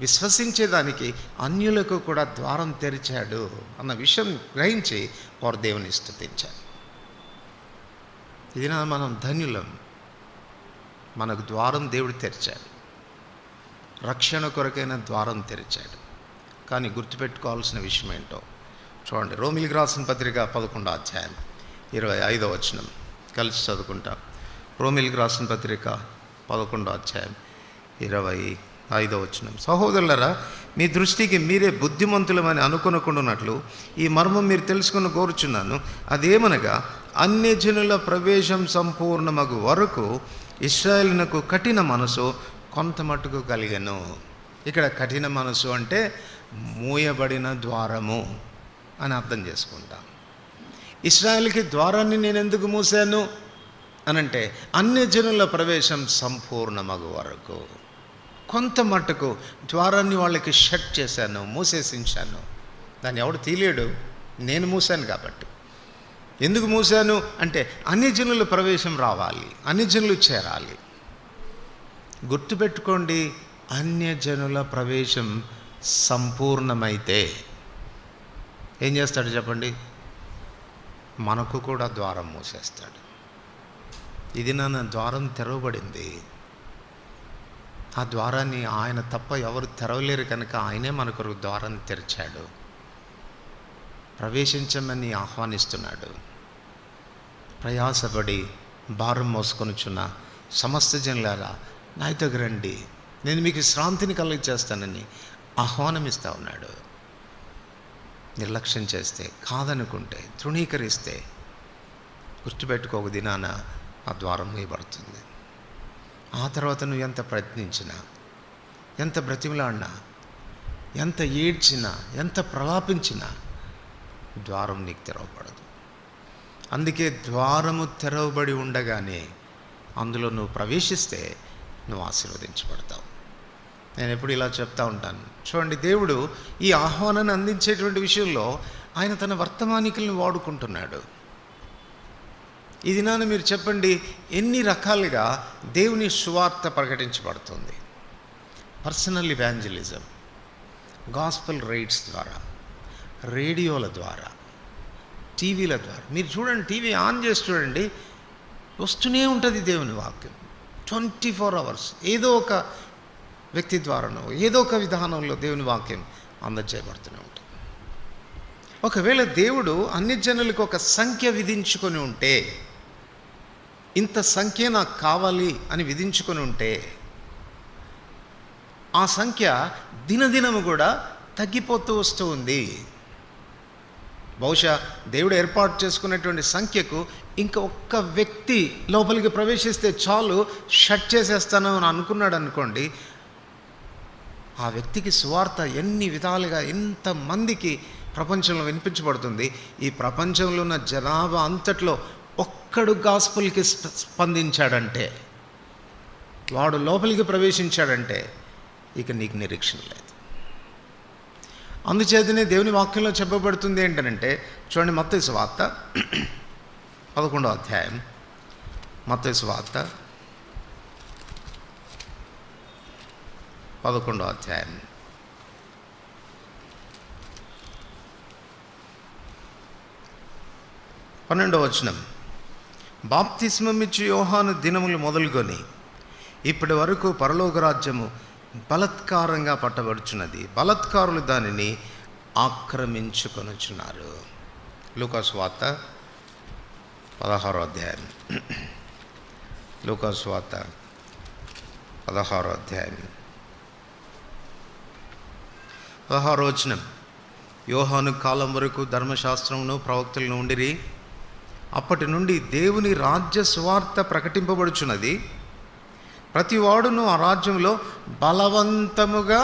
విశ్వసించేదానికి అన్యులకు కూడా ద్వారం తెరిచాడు అన్న విషయం గ్రహించి వారు దేవుని స్తుతించారు. ఇది మనం ధన్యులం. మనకు ద్వారం దేవుడు తెరిచాడు, రక్షణ కొరకైన ద్వారం తెరిచాడు. కానీ గుర్తుపెట్టుకోవాల్సిన విషయం ఏంటో చూడండి. రోమిలికి రాసిన పత్రిక 11వ అధ్యాయం 25వ వచనం కలిసి చదువుకుంటాం. రోమిలికి రాసిన పత్రిక 11వ అధ్యాయం 25వ వచనం. సహోదరులారా, మీ దృష్టికి మీరే బుద్ధిమంతులమని అనుకొనకుండానట్లు ఈ మర్మం మీరు తెలుసుకుని కోరుచున్నాను. అదేమనగా, అన్యజనుల ప్రవేశం సంపూర్ణమగు వరకు ఇశ్రాయేలునకు కఠిన మనసు కొంత మట్టుకు కలిగెను. ఇక్కడ కఠిన మనసు అంటే మూయబడిన ద్వారము అని అర్థం చేసుకుంటాం. ఇశ్రాయేలుకి ద్వారాన్ని నేను ఎందుకు మూసాను అనంటే, అన్యజనుల ప్రవేశం సంపూర్ణమగు వరకు కొంత మట్టుకు ద్వారాన్ని వాళ్ళకి షట్ చేశాను, మూసేసించాను. దాన్ని ఎవడు తీలేడు, నేను మూసాను కాబట్టి. ఎందుకు మూసాను అంటే, అన్యజనుల ప్రవేశం రావాలి, అన్యజనులు చేరాలి. గుర్తుపెట్టుకోండి, అన్యజనుల ప్రవేశం సంపూర్ణమైతే ఏం చేస్తాడు చెప్పండి? మనకు కూడా ద్వారం మూసేస్తాడు. ఇది నా ద్వారం తెరవబడింది. ఆ ద్వారాన్ని ఆయన తప్ప ఎవరు తెరవలేరు కనుక ఆయనే మనకు ద్వారాన్ని తెరిచాడు. ప్రవేశించమని ఆహ్వానిస్తున్నాడు. ప్రయాసపడి భారం మోసుకొనుచున్న సమస్త జనులారా నా దగ్గరకు రండి, నేను మీకు విశ్రాంతిని కలిగజేస్తానని ఆహ్వానమిస్తూ ఉన్నాడు. నిర్లక్ష్యం చేస్తే, కాదనుకుంటే, తృణీకరిస్తే గుర్తుపెట్టుకోక దినాన ఆ ద్వారం మూయబడుతుంది. ఆ తర్వాత నువ్వు ఎంత ప్రయత్నించినా, ఎంత బ్రతిమలాడినా, ఎంత ఏడ్చినా, ఎంత ప్రలాపించినా ద్వారం నీకు తెరవబడదు. అందుకే ద్వారము తెరవబడి ఉండగానే అందులో నువ్వు ప్రవేశిస్తే నువ్వు ఆశీర్వదించబడతావు. నేను ఎప్పుడు ఇలా చెప్తా ఉంటాను, చూడండి, దేవుడు ఈ ఆహ్వానాన్ని అందించేటువంటి విషయంలో ఆయన తన వర్తమానికుల్ని వాడుకుంటున్నాడు. ఈ దినాన మీరు చెప్పండి, ఎన్ని రకాలుగా దేవుని సువార్త ప్రకటించబడుతుంది? పర్సనల్ ఇవాంజలిజం, గాస్పెల్ రైట్స్ ద్వారా, రేడియోల ద్వారా, టీవీల ద్వారా. మీరు చూడండి, టీవీ ఆన్ చేసి చూడండి, వస్తూనే ఉంటుంది దేవుని వాక్యం 24 hours. ఏదో ఒక వ్యక్తి ద్వారానో ఏదో ఒక విధానంలో దేవుని వాక్యం అందజేయబడుతూనే ఉంటుంది. ఒకవేళ దేవుడు అన్ని జనులకు ఒక సంఖ్య విధించుకొని ఉంటే, ఇంత సంఖ్య నాకు కావాలి అని విధించుకొని ఉంటే, ఆ సంఖ్య దినదినము కూడా తగ్గిపోతూ వస్తూ ఉంది. బహుశా దేవుడు ఏర్పాటు చేసుకున్నటువంటి సంఖ్యకు ఇంకా ఒక్క వ్యక్తి లోపలికి ప్రవేశిస్తే చాలు, షట్ చేసేస్తాను అని అనుకున్నాడు అనుకోండి, ఆ వ్యక్తికి సువార్త ఎన్ని విధాలుగా ఎంతమందికి ప్రపంచంలో వినిపించబడుతుంది. ఈ ప్రపంచంలో ఉన్న జనాభా అంతట్లో ఒక్కడు గాస్పుల్కి స్పందించాడంటే, వాడు లోపలికి ప్రవేశించాడంటే ఇక నీకు నిరీక్షణ లేదు. అందుచేతనే దేవుని వాక్యంలో చెప్పబడుతుంది ఏంటంటే, చూడండి, మత్తయి సువార్త 11వ అధ్యాయం, మత్తయి సువార్త 11వ అధ్యాయం 12వ వచనం. బాప్తిస్మమిచ్చు యోహాను దినములు మొదలుకొని ఇప్పటి వరకు పరలోక రాజ్యము బలత్కారంగా పట్టబడుచున్నది, బలత్కారులు దానిని ఆక్రమించుకొనుచున్నారు. లూకాసు వార్త 16వ అధ్యాయం, లూకాసు వార్త 16వ అధ్యాయం 16వ వచనం. యోహాను కాలం వరకు ధర్మశాస్త్రమును ప్రవక్తలను ఉండిరి, అప్పటి నుండి దేవుని రాజ్య సువార్త ప్రకటింపబడుచున్నది, ప్రతివాడును ఆ రాజ్యంలో బలవంతముగా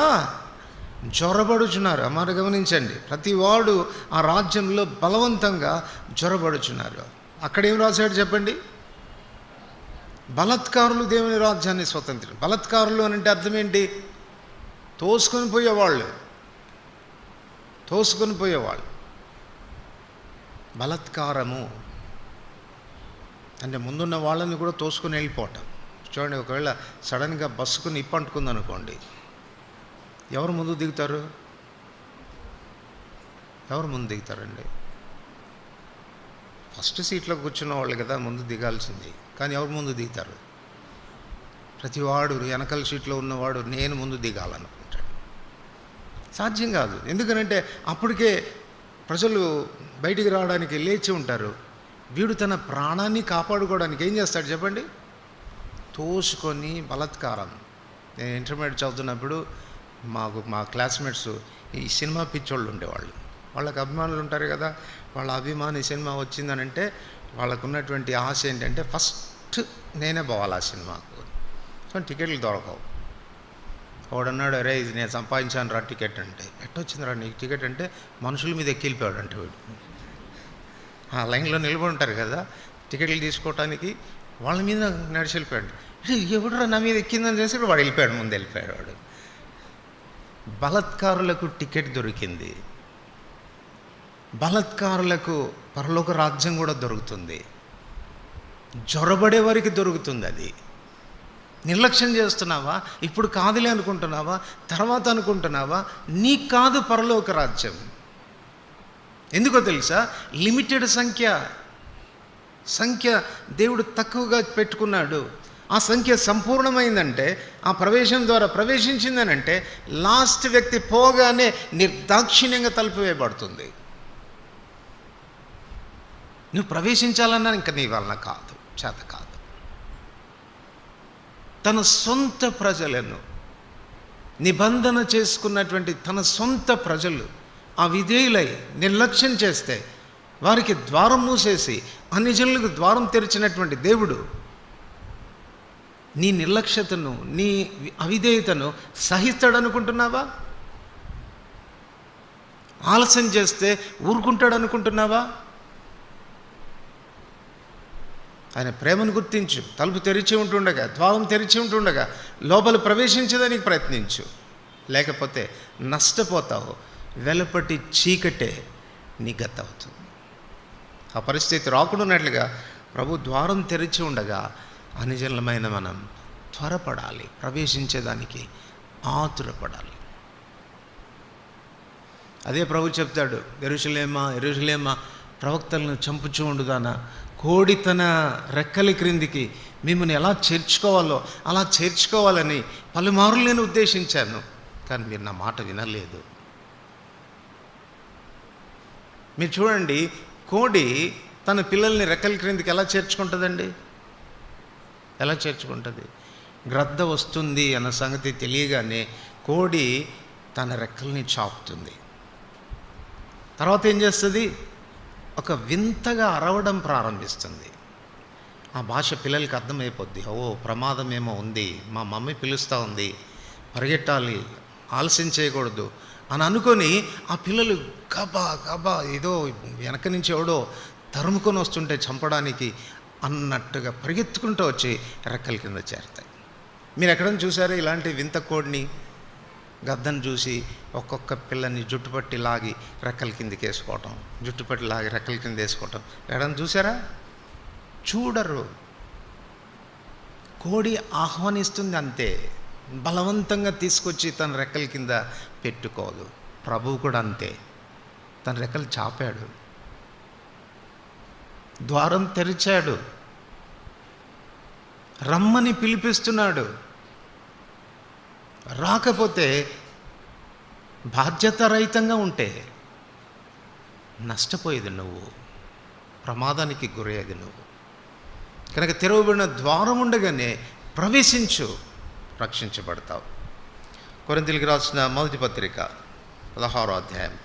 జొరబడుచున్నారు. అమ్మారు గమనించండి, ప్రతివాడు ఆ రాజ్యంలో బలవంతంగా జొరబడుచున్నారు. అక్కడేం రాశాడు చెప్పండి? బలత్కారులు దేవుని రాజ్యాన్ని స్వతంత్రం. బలత్కారులు అని అంటే అర్థం ఏంటి? తోసుకొని పోయేవాళ్ళు, తోసుకొని పోయేవాళ్ళు. బలత్కారము అంటే ముందున్న వాళ్ళని కూడా తోసుకొని వెళ్ళిపోవటం. చూడండి, ఒకవేళ సడన్గా బస్సుకు నిప్పు అంటుకుంది అనుకోండి, ఎవరు ముందు దిగుతారు? ఎవరు ముందు దిగుతారండి? ఫస్ట్ సీట్లో కూర్చున్న వాళ్ళు కదా ముందు దిగాల్సింది. కానీ ఎవరు ముందు దిగుతారు? ప్రతివాడు వెనకాల సీట్లో ఉన్నవాడు నేను ముందు దిగాలనుకుంటాడు. సాధ్యం కాదు. ఎందుకనంటే అప్పటికే ప్రజలు బయటికి రావడానికి లేచి ఉంటారు. వీడు తన ప్రాణాన్ని కాపాడుకోవడానికి ఏం చేస్తాడు చెప్పండి? తోసుకొని బలత్కారం. నేను ఇంటర్మీడియట్ చదువుతున్నప్పుడు మా క్లాస్మేట్స్ ఈ సినిమా పిచ్చోళ్ళు ఉండేవాళ్ళు. వాళ్ళకి అభిమానులు ఉంటారు కదా, వాళ్ళ అభిమాని సినిమా వచ్చిందనంటే వాళ్ళకు ఉన్నటువంటి ఆశ ఏంటంటే ఫస్ట్ నేనే పోవాలి ఆ సినిమాకు. సో టికెట్లు దొరకవు. వాడన్నాడు, అరే ఇది నేను సంపాదించాను రా టికెట్ అంటే. ఎట్టొచ్చిందిరా నీకు టికెట్ అంటే మనుషుల మీద ఎక్కిలిపోయాడు అంటే వీడు. ఆ లైన్లో నిలబడి ఉంటారు కదా టికెట్లు తీసుకోవటానికి, వాళ్ళ మీద నడిచి వెళ్ళిపోయాడు. ఎవడురా నా మీద ఎక్కిందని చేసి వాడు వెళ్ళిపోయాడు, ముందు వెళ్ళిపోయాడు వాడు. బలత్కారులకు టికెట్ దొరికింది. బలత్కారులకు పరలోక రాజ్యం కూడా దొరుకుతుంది. జొరబడే వారికి దొరుకుతుంది. అది నిర్లక్ష్యం చేస్తున్నావా? ఇప్పుడు కాదులే అనుకుంటున్నావా? తర్వాత అనుకుంటున్నావా? నీకు కాదు పరలోక రాజ్యం. ఎందుకో తెలుసా? లిమిటెడ్ సంఖ్య దేవుడు తక్కువగా పెట్టుకున్నాడు. ఆ సంఖ్య సంపూర్ణమైందంటే, ఆ ప్రవేశం ద్వారా ప్రవేశించిందనంటే లాస్ట్ వ్యక్తి పోగానే నిర్దాక్షిణ్యంగా తలుపు వేయబడుతుంది. నువ్వు ప్రవేశించాలన్నా ఇంకా నీ వలన కాదు, చేత కాదు. తన సొంత ప్రజలను నిబంధన చేసుకున్నటువంటి తన సొంత ప్రజలు అవిధేయులై నిర్లక్ష్యం చేస్తే వారికి ద్వారం మూసేసి అన్ని జనులకు ద్వారం తెరిచినటువంటి దేవుడు నీ నిర్లక్ష్యతను, నీ అవిధేయతను సహిస్తాడనుకుంటున్నావా? ఆలస్యం చేస్తే ఊరుకుంటాడు అనుకుంటున్నావా? ఆయన ప్రేమను గుర్తించు. తలుపు తెరిచి ఉంటుండగా, ద్వారం తెరిచి ఉంటుండగా లోపల ప్రవేశించడానికి ప్రయత్నించు. లేకపోతే నష్టపోతావు. వెలుపటి చీకటే నీ గత అవుతుంది. ఆ పరిస్థితి రాకుండానట్లుగా ప్రభు ద్వారం తెరిచి ఉండగా అనిజలమైన మనం త్వరపడాలి, ప్రవేశించేదానికి ఆతురపడాలి. అదే ప్రభు చెప్తాడు, యెరూషలేమా యెరూషలేమా ప్రవక్తలను చంపుచూ ఉండుదానా, కోడి తన రెక్కల క్రిందికి మిమ్మల్ని ఎలా చేర్చుకోవాలో అలా చేర్చుకోవాలని పలుమార్లు నేను ఉద్దేశించాను, కానీ మీరు నా మాట వినలేదు. మీరు చూడండి, కోడి తన పిల్లల్ని రెక్కల క్రిందికి ఎలా చేర్చుకుంటుందండి? ఎలా చేర్చుకుంటుంది? గ్రద్ద వస్తుంది అన్న సంగతి తెలియగానే కోడి తన రెక్కల్ని చాపుతుంది. తర్వాత ఏం చేస్తుంది? ఒక వింతగా అరవడం ప్రారంభిస్తుంది. ఆ భాష పిల్లలకి అర్థమైపోద్ది. ఓ ప్రమాదం ఏమో ఉంది, మా మమ్మీ పిలుస్తూ ఉంది, పరిగెట్టాలి, ఆలస్యం చేయకూడదు అని అనుకొని ఆ పిల్లలు గబా గబా ఏదో వెనక నుంచి ఎవడో తరుముకొని వస్తుంటే చంపడానికి అన్నట్టుగా పరిగెత్తుకుంటూ వచ్చి రెక్కల కింద చేరతాయి. మీరు ఎక్కడైనా చూసారో ఇలాంటి వింత కోడిని? గద్దను చూసి ఒక్కొక్క పిల్లని జుట్టుపట్టి లాగి రెక్కల కిందకి వేసుకోవటం, జుట్టుపట్టి లాగి రెక్కల కింద వేసుకోవటం ఎక్కడైనా చూసారా? చూడరు. కోడి ఆహ్వానిస్తుంది అంతే, బలవంతంగా తీసుకొచ్చి తన రెక్కల కింద పెట్టుకోదు. ప్రభువు కూడా అంతే, తన రెక్కలు చాపాడు, ద్వారం తెరిచాడు, రమ్మని పిలిపిస్తున్నాడు. రాకపోతే బాధ్యతారహితంగా ఉంటే నష్టపోయేది నువ్వు, ప్రమాదానికి గురయ్యేది నువ్వు. కనుక తెరవబడిన ద్వారం ఉండగానే ప్రవేశించు, రక్షించబడతావు. కొరింథీయులకు రాసిన మొదటి పత్రిక 16వ అధ్యాయం.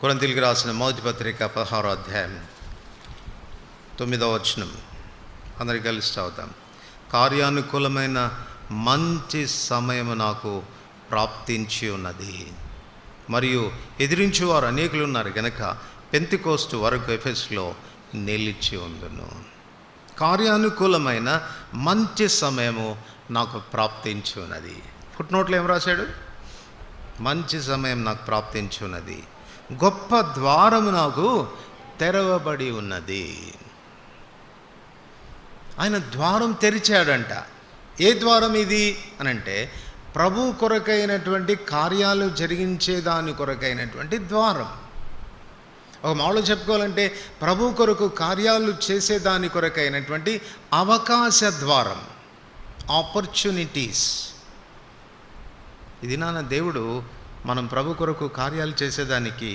కొరింథీయులకు రాసిన మొదటి పత్రిక 16వ అధ్యాయం 9వ వచనం. అందరికి కలిసి చదువుతాం. కార్యానుకూలమైన మంచి సమయము నాకు ప్రాప్తించి ఉన్నది, మరియు ఎదిరించువారు అనేకులు ఉన్నారు గనక పెంతెకోస్తు వరకు ఎఫెసులో నిలిచి ఉండును. కార్యానుకూలమైన మంచి సమయము నాకు ప్రాప్తించి ఉన్నది. ఫుట్నోట్లో ఏం రాశాడు? మంచి సమయం నాకు ప్రాప్తించి ఉన్నది, గొప్ప ద్వారము నాకు తెరవబడి ఉన్నది. ఆయన ద్వారం తెరిచాడంట. ఏ ద్వారం ఇది అనంటే ప్రభు కొరకైనటువంటి కార్యాలు జరిగించేదాని కొరకైనటువంటి ద్వారం. ఒక మామూలు చెప్పుకోవాలంటే ప్రభు కొరకు కార్యాలు చేసేదాని కొరకైనటువంటి అవకాశ ద్వారం, ఆపర్చునిటీస్. ఇది నాన్న దేవుడు మనం ప్రభు కొరకు కార్యాలు చేసేదానికి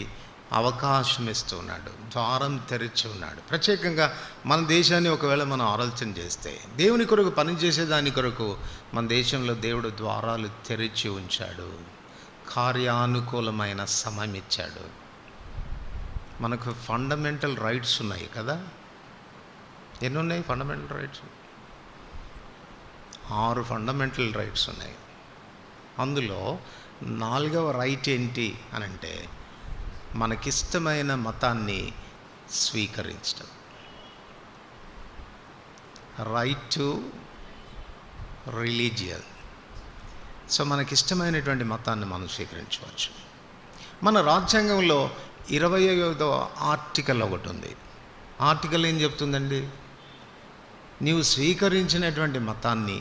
అవకాశం ఇస్తూ ఉన్నాడు, ద్వారం తెరిచి ఉన్నాడు. ప్రత్యేకంగా మన దేశాన్ని ఒకవేళ మనం ఆలోచన చేస్తే, దేవుని కొరకు పనిచేసేదాని కొరకు మన దేశంలో దేవుడు ద్వారాలు తెరిచి ఉంచాడు, కార్యానుకూలమైన సమయం ఇచ్చాడు. మనకు ఫండమెంటల్ రైట్స్ ఉన్నాయి కదా. ఎన్ని ఉన్నాయి ఫండమెంటల్ రైట్స్? 6 ఫండమెంటల్ రైట్స్ ఉన్నాయి. అందులో 4వ రైట్ ఏంటి అనంటే మనకిష్టమైన మతాన్ని స్వీకరించడం. Right to religion. సో మనకిష్టమైనటువంటి మతాన్ని మనం స్వీకరించవచ్చు. మన రాజ్యాంగంలో 25వ ఆర్టికల్ ఒకటి ఉంది. ఆర్టికల్ ఏం చెప్తుందండి? నీవు స్వీకరించినటువంటి మతాన్ని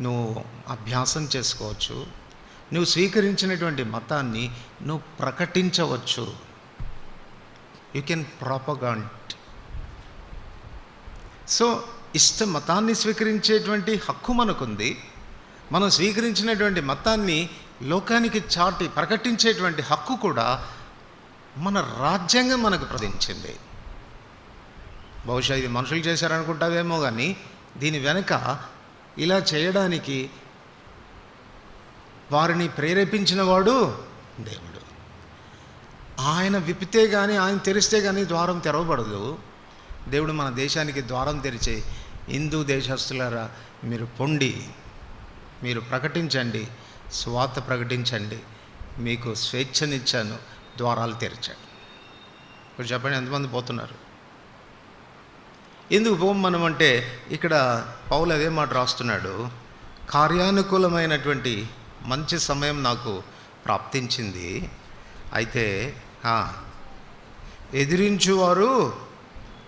నువ్వు అభ్యాసం చేసుకోవచ్చు, నువ్వు స్వీకరించినటువంటి మతాన్ని నువ్వు ప్రకటించవచ్చు. You can propaganda. సో మతాన్ని స్వీకరించేటువంటి హక్కు మనకుంది. మనం స్వీకరించినటువంటి మతాన్ని లోకానికి చాటి ప్రకటించేటువంటి హక్కు కూడా మన రాజ్యాంగం మనకు ప్రకటించింది. బహుశా ఇది మనుషులు చేశారనుకుంటావేమో, కానీ దీని వెనుక ఇలా చేయడానికి వారిని ప్రేరేపించిన వాడు దేవుడు. ఆయన విప్పితే కానీ, ఆయన తెరిస్తే కానీ ద్వారం తెరవబడదు. దేవుడు మన దేశానికి ద్వారం తెరిచి, హిందూ దేశస్తులారా మీరు పొండి, మీరు ప్రకటించండి, సువార్త ప్రకటించండి, మీకు స్వేచ్ఛనిచ్చాను, ద్వారాలు తెరిచాడు. ఇప్పుడు చెప్పండి, ఎంతమంది పోతున్నారు? ఎందుకు పోం మనం అంటే, ఇక్కడ పౌలు అదే మాట రాస్తున్నాడు, కార్యానుకూలమైనటువంటి మంచి సమయం నాకు ప్రాప్తించింది, అయితే ఎదిరించువారు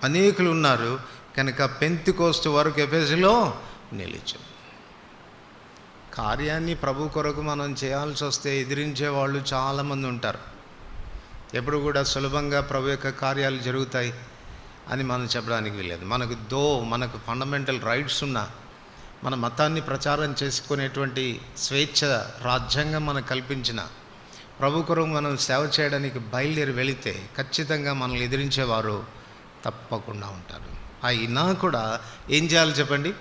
అనేకులు ఉన్నారు కనుక పెంతెకోస్తు వరకు ఎఫెసులో నిలిచాం. కార్యాన్ని ప్రభు కొరకు మనం చేయాల్సి వస్తే ఎదిరించే వాళ్ళు చాలామంది ఉంటారు. ఎప్పుడు కూడా సులభంగా ప్రభు యొక్క కార్యాలు జరుగుతాయి అని మనం చెప్పడానికి వీల్లేదు. మనకు ఫండమెంటల్ రైట్స్ ఉన్నా, మన మతాన్ని ప్రచారం చేసుకునేటువంటి స్వేచ్ఛ రాజ్యాంగం మనకు కల్పించిన ప్రభు కొరకు మనం సేవ చేయడానికి బయలుదేరి వెళితే ఖచ్చితంగా మనల్ని ఎదిరించేవారు తప్పకుండా ఉంటారు. అయినా కూడా ఏం చేయాలి చెప్పండి?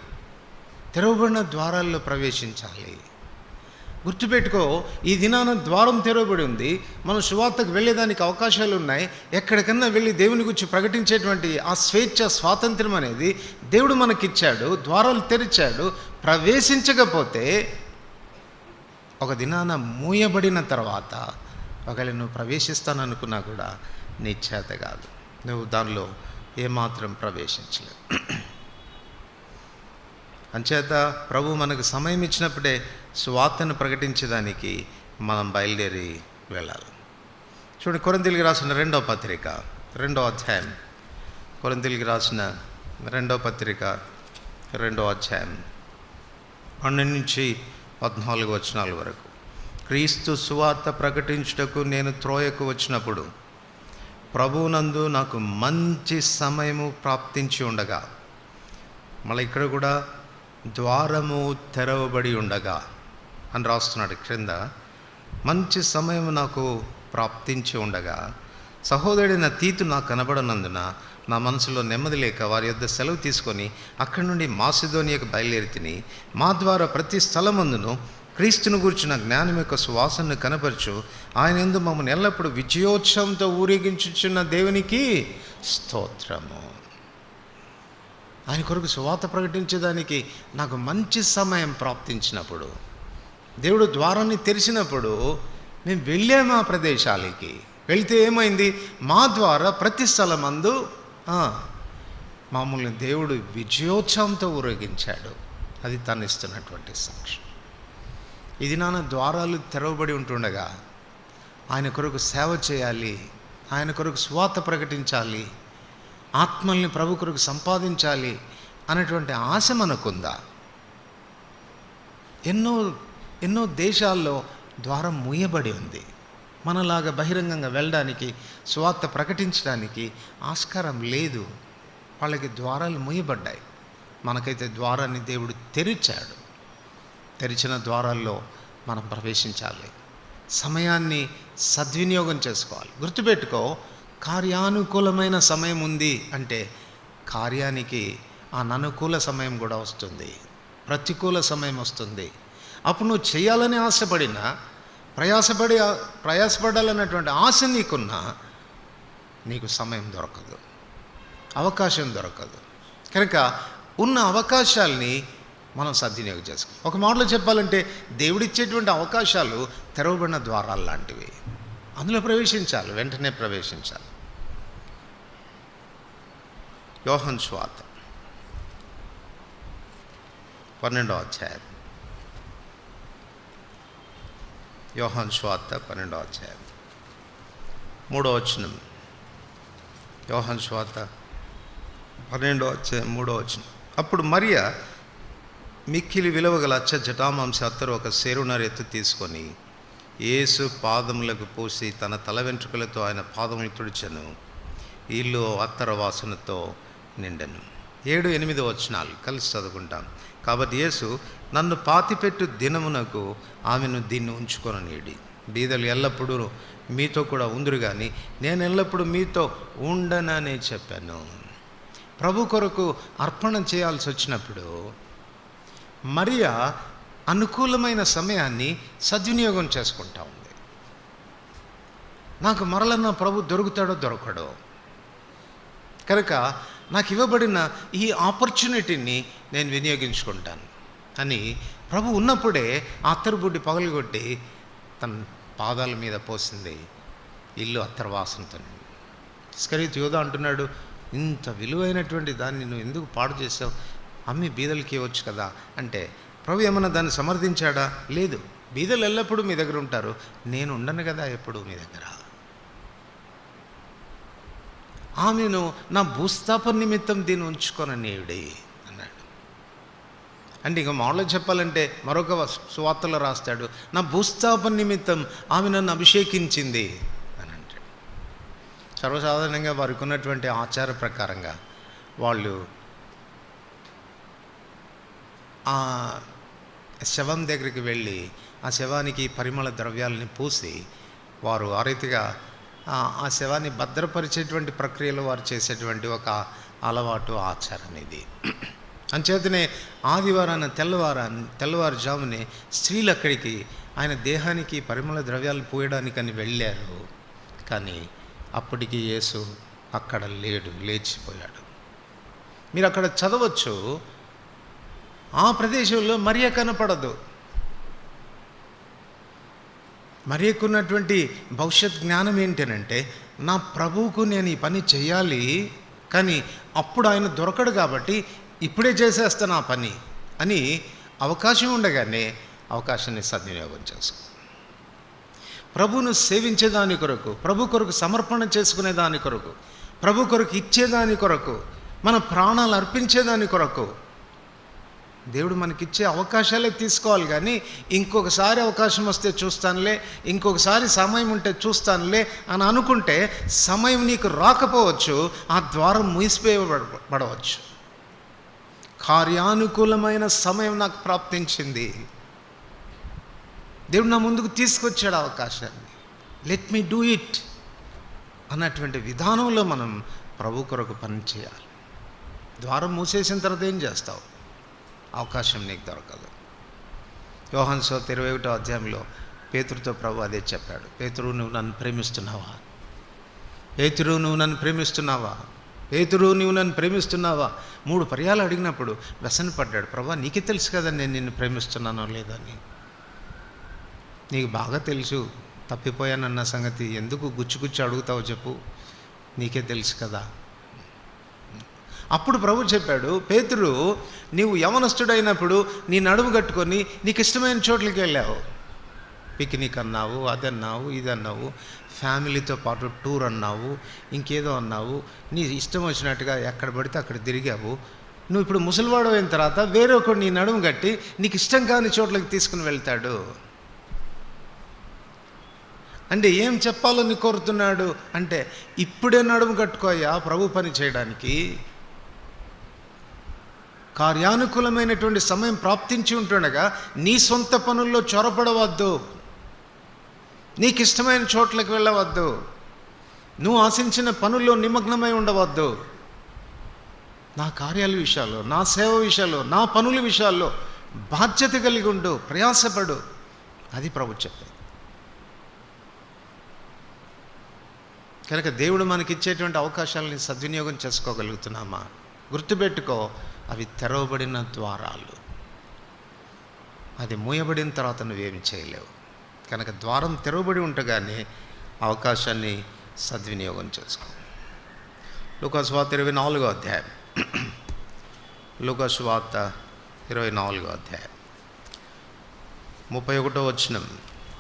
తెరవబడిన ద్వారాల్లో ప్రవేశించాలి. గుర్తుపెట్టుకో, ఈ దినాన ద్వారం తెరవబడి ఉంది. మనం సువార్తకు వెళ్ళేదానికి అవకాశాలు ఉన్నాయి. ఎక్కడికన్నా వెళ్ళి దేవుని గురించి ప్రకటించేటువంటి ఆ స్వేచ్ఛ, స్వాతంత్రం అనేది దేవుడు మనకిచ్చాడు. ద్వారాలు తెరిచాడు. ప్రవేశించకపోతే ఒక దినాన మూయబడిన తర్వాత ఒకవేళ నువ్వు ప్రవేశిస్తాననుకున్నా కూడా నీ చేత కాదు, నువ్వు దానిలో ఏమాత్రం ప్రవేశించలేదు. అంచేత ప్రభు మనకు సమయం ఇచ్చినప్పుడే సువార్తను ప్రకటించడానికి మనం బయలుదేరి వెళ్ళాలి. చూడండి, కొరింథీయులకు రాసిన 2వ పత్రిక 2వ అధ్యాయం. కొరింథీయులకు రాసిన 2వ పత్రిక 2వ అధ్యాయం 12 నుంచి 14 వచనాల వరకు. క్రీస్తు సువార్త ప్రకటించుటకు నేను త్రోయకు వచ్చినప్పుడు ప్రభువునందు నాకు మంచి సమయము ప్రాప్తించి ఉండగా, మళ్ళీ ఇక్కడ కూడా ద్వారము తెరవబడి ఉండగా అని రాస్తున్నాడు క్రింద. మంచి సమయం నాకు ప్రాప్తించి ఉండగా సహోదరుడైన తీతు నాకు కనబడనందున నా మనసులో నెమ్మది లేక వారి యొద్ద సెలవు తీసుకొని అక్కడి నుండి మాసిదోనియాకు బయలుదేరి తిని, మా ద్వారా ప్రతి స్థలమందును క్రీస్తును గూర్చిన జ్ఞానం యొక్క సువాసనను కనపరచు ఆయన యందు మమ్మల్ని ఎల్లప్పుడూ విజయోత్సవంతో ఊరేగించుచున్న దేవునికి స్తోత్రము. ఆయన కొరకు సువార్త ప్రకటించడానికి నాకు మంచి సమయం ప్రాప్తించినప్పుడు, దేవుడు ద్వారాన్ని తెరిచినప్పుడు మేము వెళ్ళాము ఆ ప్రదేశాలకి. వెళితే ఏమైంది? మా ద్వారా ప్రతి స్థలమందు మమ్మల్ని దేవుడు విజయోత్సవంతో ఊరేగించాడు. అది తను ఇస్తున్నటువంటి సాక్ష్యం. ఇది నాన్న ద్వారాలు తెరవబడి ఉంటుండగా ఆయన కొరకు సేవ చేయాలి, ఆయన కొరకు సువార్త ప్రకటించాలి, ఆత్మల్ని ప్రభు కొరకు సంపాదించాలి అనేటువంటి ఆశ మనకుందా? ఎన్నో దేశాల్లో ద్వారం మూయబడి ఉంది. మనలాగా బహిరంగంగా వెళ్ళడానికి, సువార్త ప్రకటించడానికి ఆస్కారం లేదు. వాళ్ళకి ద్వారాలు మూయబడ్డాయి. మనకైతే ద్వారాన్ని దేవుడు తెరిచాడు. తెరిచిన ద్వారాల్లో మనం ప్రవేశించాలి. సమయాన్ని సద్వినియోగం చేసుకోవాలి. గుర్తుపెట్టుకో, కార్యానుకూలమైన సమయం ఉంది అంటే కార్యానికి అననుకూల సమయం కూడా వస్తుంది, ప్రతికూల సమయం వస్తుంది. అప్పుడు నువ్వు చేయాలని ఆశపడినా, ప్రయాసపడాలన్నటువంటి ఆశ నీకున్నా నీకు సమయం దొరకదు, అవకాశం దొరకదు. కనుక ఉన్న అవకాశాలని మనం సద్వినియోగం చేసుకోవాలి. ఒక మాటలో చెప్పాలంటే దేవుడిచ్చేటువంటి అవకాశాలు తెరవబడిన ద్వారాలు లాంటివి. అందులో ప్రవేశించాలి, వెంటనే ప్రవేశించాలి. యోహాను సువార్త 12వ అధ్యాయం. యోహాను సువార్త 12వ అధ్యాయం 3వ వచనం. యోహాను సువార్త 12వ అధ్యాయం 3వ వచనం. అప్పుడు మరియా మిక్కిలి విలువగల అచ్చ జటామాంస అత్తరు ఒక సేరునర ఎత్తు తీసుకొని యేసు పాదములకు పూసి తన తల వెంట్రుకలతో ఆయన పాదములు తుడిచెను. ఇల్లు అత్తర వాసనతో నిండెను. 7-8 వచనాలు కలిసి చదువుకుంటాం. కాబట్టి యేసు, నన్ను పాతిపెట్టు దినమునకు ఆమెను దీన్ని ఉంచుకొననీడి. బీదలు ఎల్లప్పుడూ మీతో కూడా ఉందురు కానీ నేను ఎల్లప్పుడూ మీతో ఉండననే చెప్పాను. ప్రభు కొరకు అర్పణ చేయాల్సి వచ్చినప్పుడు మరియా అనుకూలమైన సమయాన్ని సద్వినియోగం చేసుకుంటా ఉంది. నాకు మరల నా ప్రభు దొరుకుతాడో దొరకడో, కనుక నాకు ఇవ్వబడిన ఈ ఆపర్చునిటీని నేను వినియోగించుకుంటాను అని ప్రభు ఉన్నప్పుడే ఆ అత్తరుబుడ్డి పగలగొట్టి తన పాదాల మీద పోసింది. ఇల్లు అత్తరవాసనతో. ఇస్కరియోతు యూదా అంటున్నాడు, ఇంత విలువైనటువంటి దాన్ని నువ్వు ఎందుకు పాడు చేసావు, అమ్మి బీదలకి ఇవ్వచ్చు కదా అంటే ప్రభు ఏమన్నా దాన్ని సమర్థించాడా? లేదు. బీదలు ఎల్లప్పుడూ మీ దగ్గర ఉంటారు, నేను ఉండను కదా ఎప్పుడు మీ దగ్గర. ఆమెను నా భూస్థాపన నిమిత్తం దీన్ని ఉంచుకొననీయుడి అన్నాడు. అంటే ఇక మామూలుగా చెప్పాలంటే మరొక సువార్తలో రాస్తాడు, నా భూస్థాపన నిమిత్తం ఆమె నన్ను అభిషేకించింది అని అంటాడు. సర్వసాధారణంగా వారికి ఉన్నటువంటి ఆచార ప్రకారంగా వాళ్ళు ఆ శవం దగ్గరికి వెళ్ళి ఆ శవానికి పరిమళ ద్రవ్యాలని పూసి వారు ఆ రీతిగా ఆ శవాన్ని భద్రపరిచేటువంటి ప్రక్రియలో వారు చేసేటువంటి ఒక అలవాటు, ఆచారం ఇది. అంచేతనే ఆదివారాన్ని తెల్లవారుజామునే స్త్రీలు అక్కడికి ఆయన దేహానికి పరిమళ ద్రవ్యాలు పూయడానికని వెళ్ళారు. కానీ అప్పటికి యేసు అక్కడ లేడు, లేచిపోయాడు. మీరు అక్కడ చదవచ్చు, ఆ ప్రదేశంలో మరియ కనపడదు. మరియకున్నటువంటి భవిష్యత్ జ్ఞానం ఏంటనంటే, నా ప్రభువుకు నేను ఈ పని చేయాలి, కానీ అప్పుడు ఆయన దొరకడు కాబట్టి ఇప్పుడే చేసేస్తాను ఆ పని అని అవకాశం ఉండగానే అవకాశాన్ని సద్వినియోగం చేసుకో. ప్రభువును సేవించేదాని కొరకు, ప్రభు కొరకు సమర్పణ చేసుకునే దాని కొరకు, ప్రభు కొరకు ఇచ్చేదాని కొరకు, మన ప్రాణాలు అర్పించేదాని కొరకు దేవుడు మనకిచ్చే అవకాశాలే తీసుకోవాలి. కానీ ఇంకొకసారి అవకాశం వస్తే చూస్తానులే, ఇంకొకసారి సమయం ఉంటే చూస్తానులే అని అనుకుంటే సమయం నీకు రాకపోవచ్చు, ఆ ద్వారం మూసిపోయబడవచ్చు. కార్యానుకూలమైన సమయం నాకు ప్రాప్తించింది, దేవుడు నా ముందుకు తీసుకొచ్చాడు అవకాశాన్ని, లెట్ మీ డూ ఇట్ అన్నటువంటి విధానంలో మనం ప్రభు కొరకు పని చేయాలి. ద్వారం మూసేసిన తర్వాత ఏం చేస్తావు? అవకాశం నీకు దొరకదు. యోహాను సువార్త 21వ అధ్యాయంలో పేతురుతో ప్రభు అదే చెప్పాడు, పేతురు నువ్వు నన్ను ప్రేమిస్తున్నావా, పేతురు నువ్వు నన్ను ప్రేమిస్తున్నావా, పేతురు నువ్వు నన్ను ప్రేమిస్తున్నావా 3 పర్యాలు అడిగినప్పుడు వ్యసనపడ్డాడు. ప్రభు నీకే తెలుసు కదా నేను నిన్ను ప్రేమిస్తున్నానో లేదని, నీకు బాగా తెలుసు, తప్పిపోయానన్న సంగతి ఎందుకు గుచ్చి అడుగుతావు చెప్పు, నీకే తెలుసు కదా. అప్పుడు ప్రభు చెప్పాడు, పేతురు నీవు యవనస్తుడైనప్పుడు నీ నడుము కట్టుకొని నీకు ఇష్టమైన చోట్లకి వెళ్ళావు, పిక్నిక్ అన్నావు, అదన్నావు, ఇదన్నావు, ఫ్యామిలీతో పాటు టూర్ అన్నావు, ఇంకేదో అన్నావు, నీ ఇష్టం వచ్చినట్టుగా ఎక్కడ పడితే అక్కడ తిరిగావు. నువ్వు ఇప్పుడు ముసలివాడు అయిన తర్వాత వేరే ఒకడు నీ నడుము కట్టి నీకు ఇష్టం కాని చోట్లకి తీసుకుని వెళ్తాడు. అంటే ఏం చెప్పాలని కోరుతున్నాడు అంటే, ఇప్పుడే నడుము కట్టుకోయా ప్రభు పని చేయడానికి. కార్యానుకూలమైనటువంటి సమయం ప్రాప్తించి ఉంటుండగా నీ సొంత పనుల్లో చొరపడవద్దు, నీకు ఇష్టమైన చోట్లకు వెళ్ళవద్దు, నువ్వు ఆశించిన పనుల్లో నిమగ్నమై ఉండవద్దు. నా కార్యాల విషయాల్లో, నా సేవ విషయాల్లో, నా పనుల విషయాల్లో బాధ్యత కలిగి ఉండు, ప్రయాసపడు. అది ప్రభు చెప్పేది. కనుక దేవుడు మనకిచ్చేటువంటి అవకాశాలని సద్వినియోగం చేసుకోగలుగుతున్నామా? గుర్తుపెట్టుకో, అవి తెరవబడిన ద్వారాలు, అది మూయబడిన తర్వాత నువ్వేమి చేయలేవు. కనుక ద్వారం తెరవబడి ఉండగానే అవకాశాన్ని సద్వినియోగం చేసుకో. లూకాసు వార్త 24వ అధ్యాయం, లూకాసు వార్త 24వ అధ్యాయం 31వ వచనం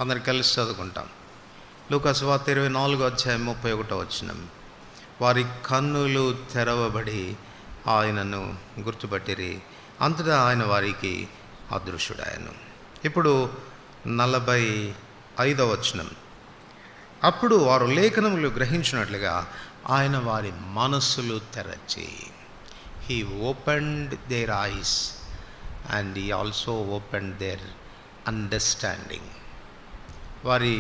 అందరికి కలిసి చదువుకుంటాం. లూకాసు వార్త 24వ అధ్యాయం 31వ వచనం, వారి కన్నులు తెరవబడి ఆయనను గుర్తుపట్టిరి, అంతటా ఆయన వారికి అదృశ్యుడాయను. ఇప్పుడు 45వ వచనం, అప్పుడు వారు లేఖనములు గ్రహించినట్లుగా ఆయన వారి మనస్సులు తెరచి, he opened there ice and he also opened their understanding. వారి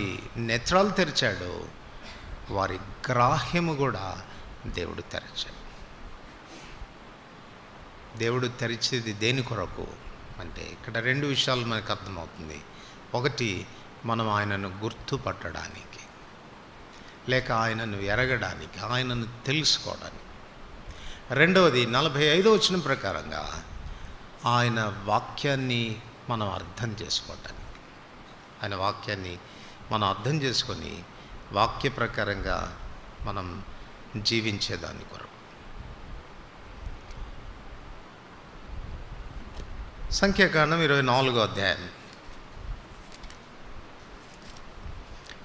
నేత్రాలు తెరిచాడు, వారి గ్రాహ్యము కూడా దేవుడు తెరచాడు. దేవుడు తెరిచేది దేని కొరకు అంటే ఇక్కడ రెండు విషయాలు మనకు అర్థమవుతుంది. ఒకటి, మనం ఆయనను గుర్తుపట్టడానికి, లేక ఆయనను ఎరగడానికి, ఆయనను తెలుసుకోవడానికి. రెండవది 45వ వచనం ప్రకారంగా ఆయన వాక్యాన్ని మనం అర్థం చేసుకోవటానికి. ఆయన వాక్యాన్ని మనం అర్థం చేసుకొని వాక్య ప్రకారంగా మనం జీవించేదాని కొరకు. సంఖ్యాకాండం 24వ అధ్యాయం.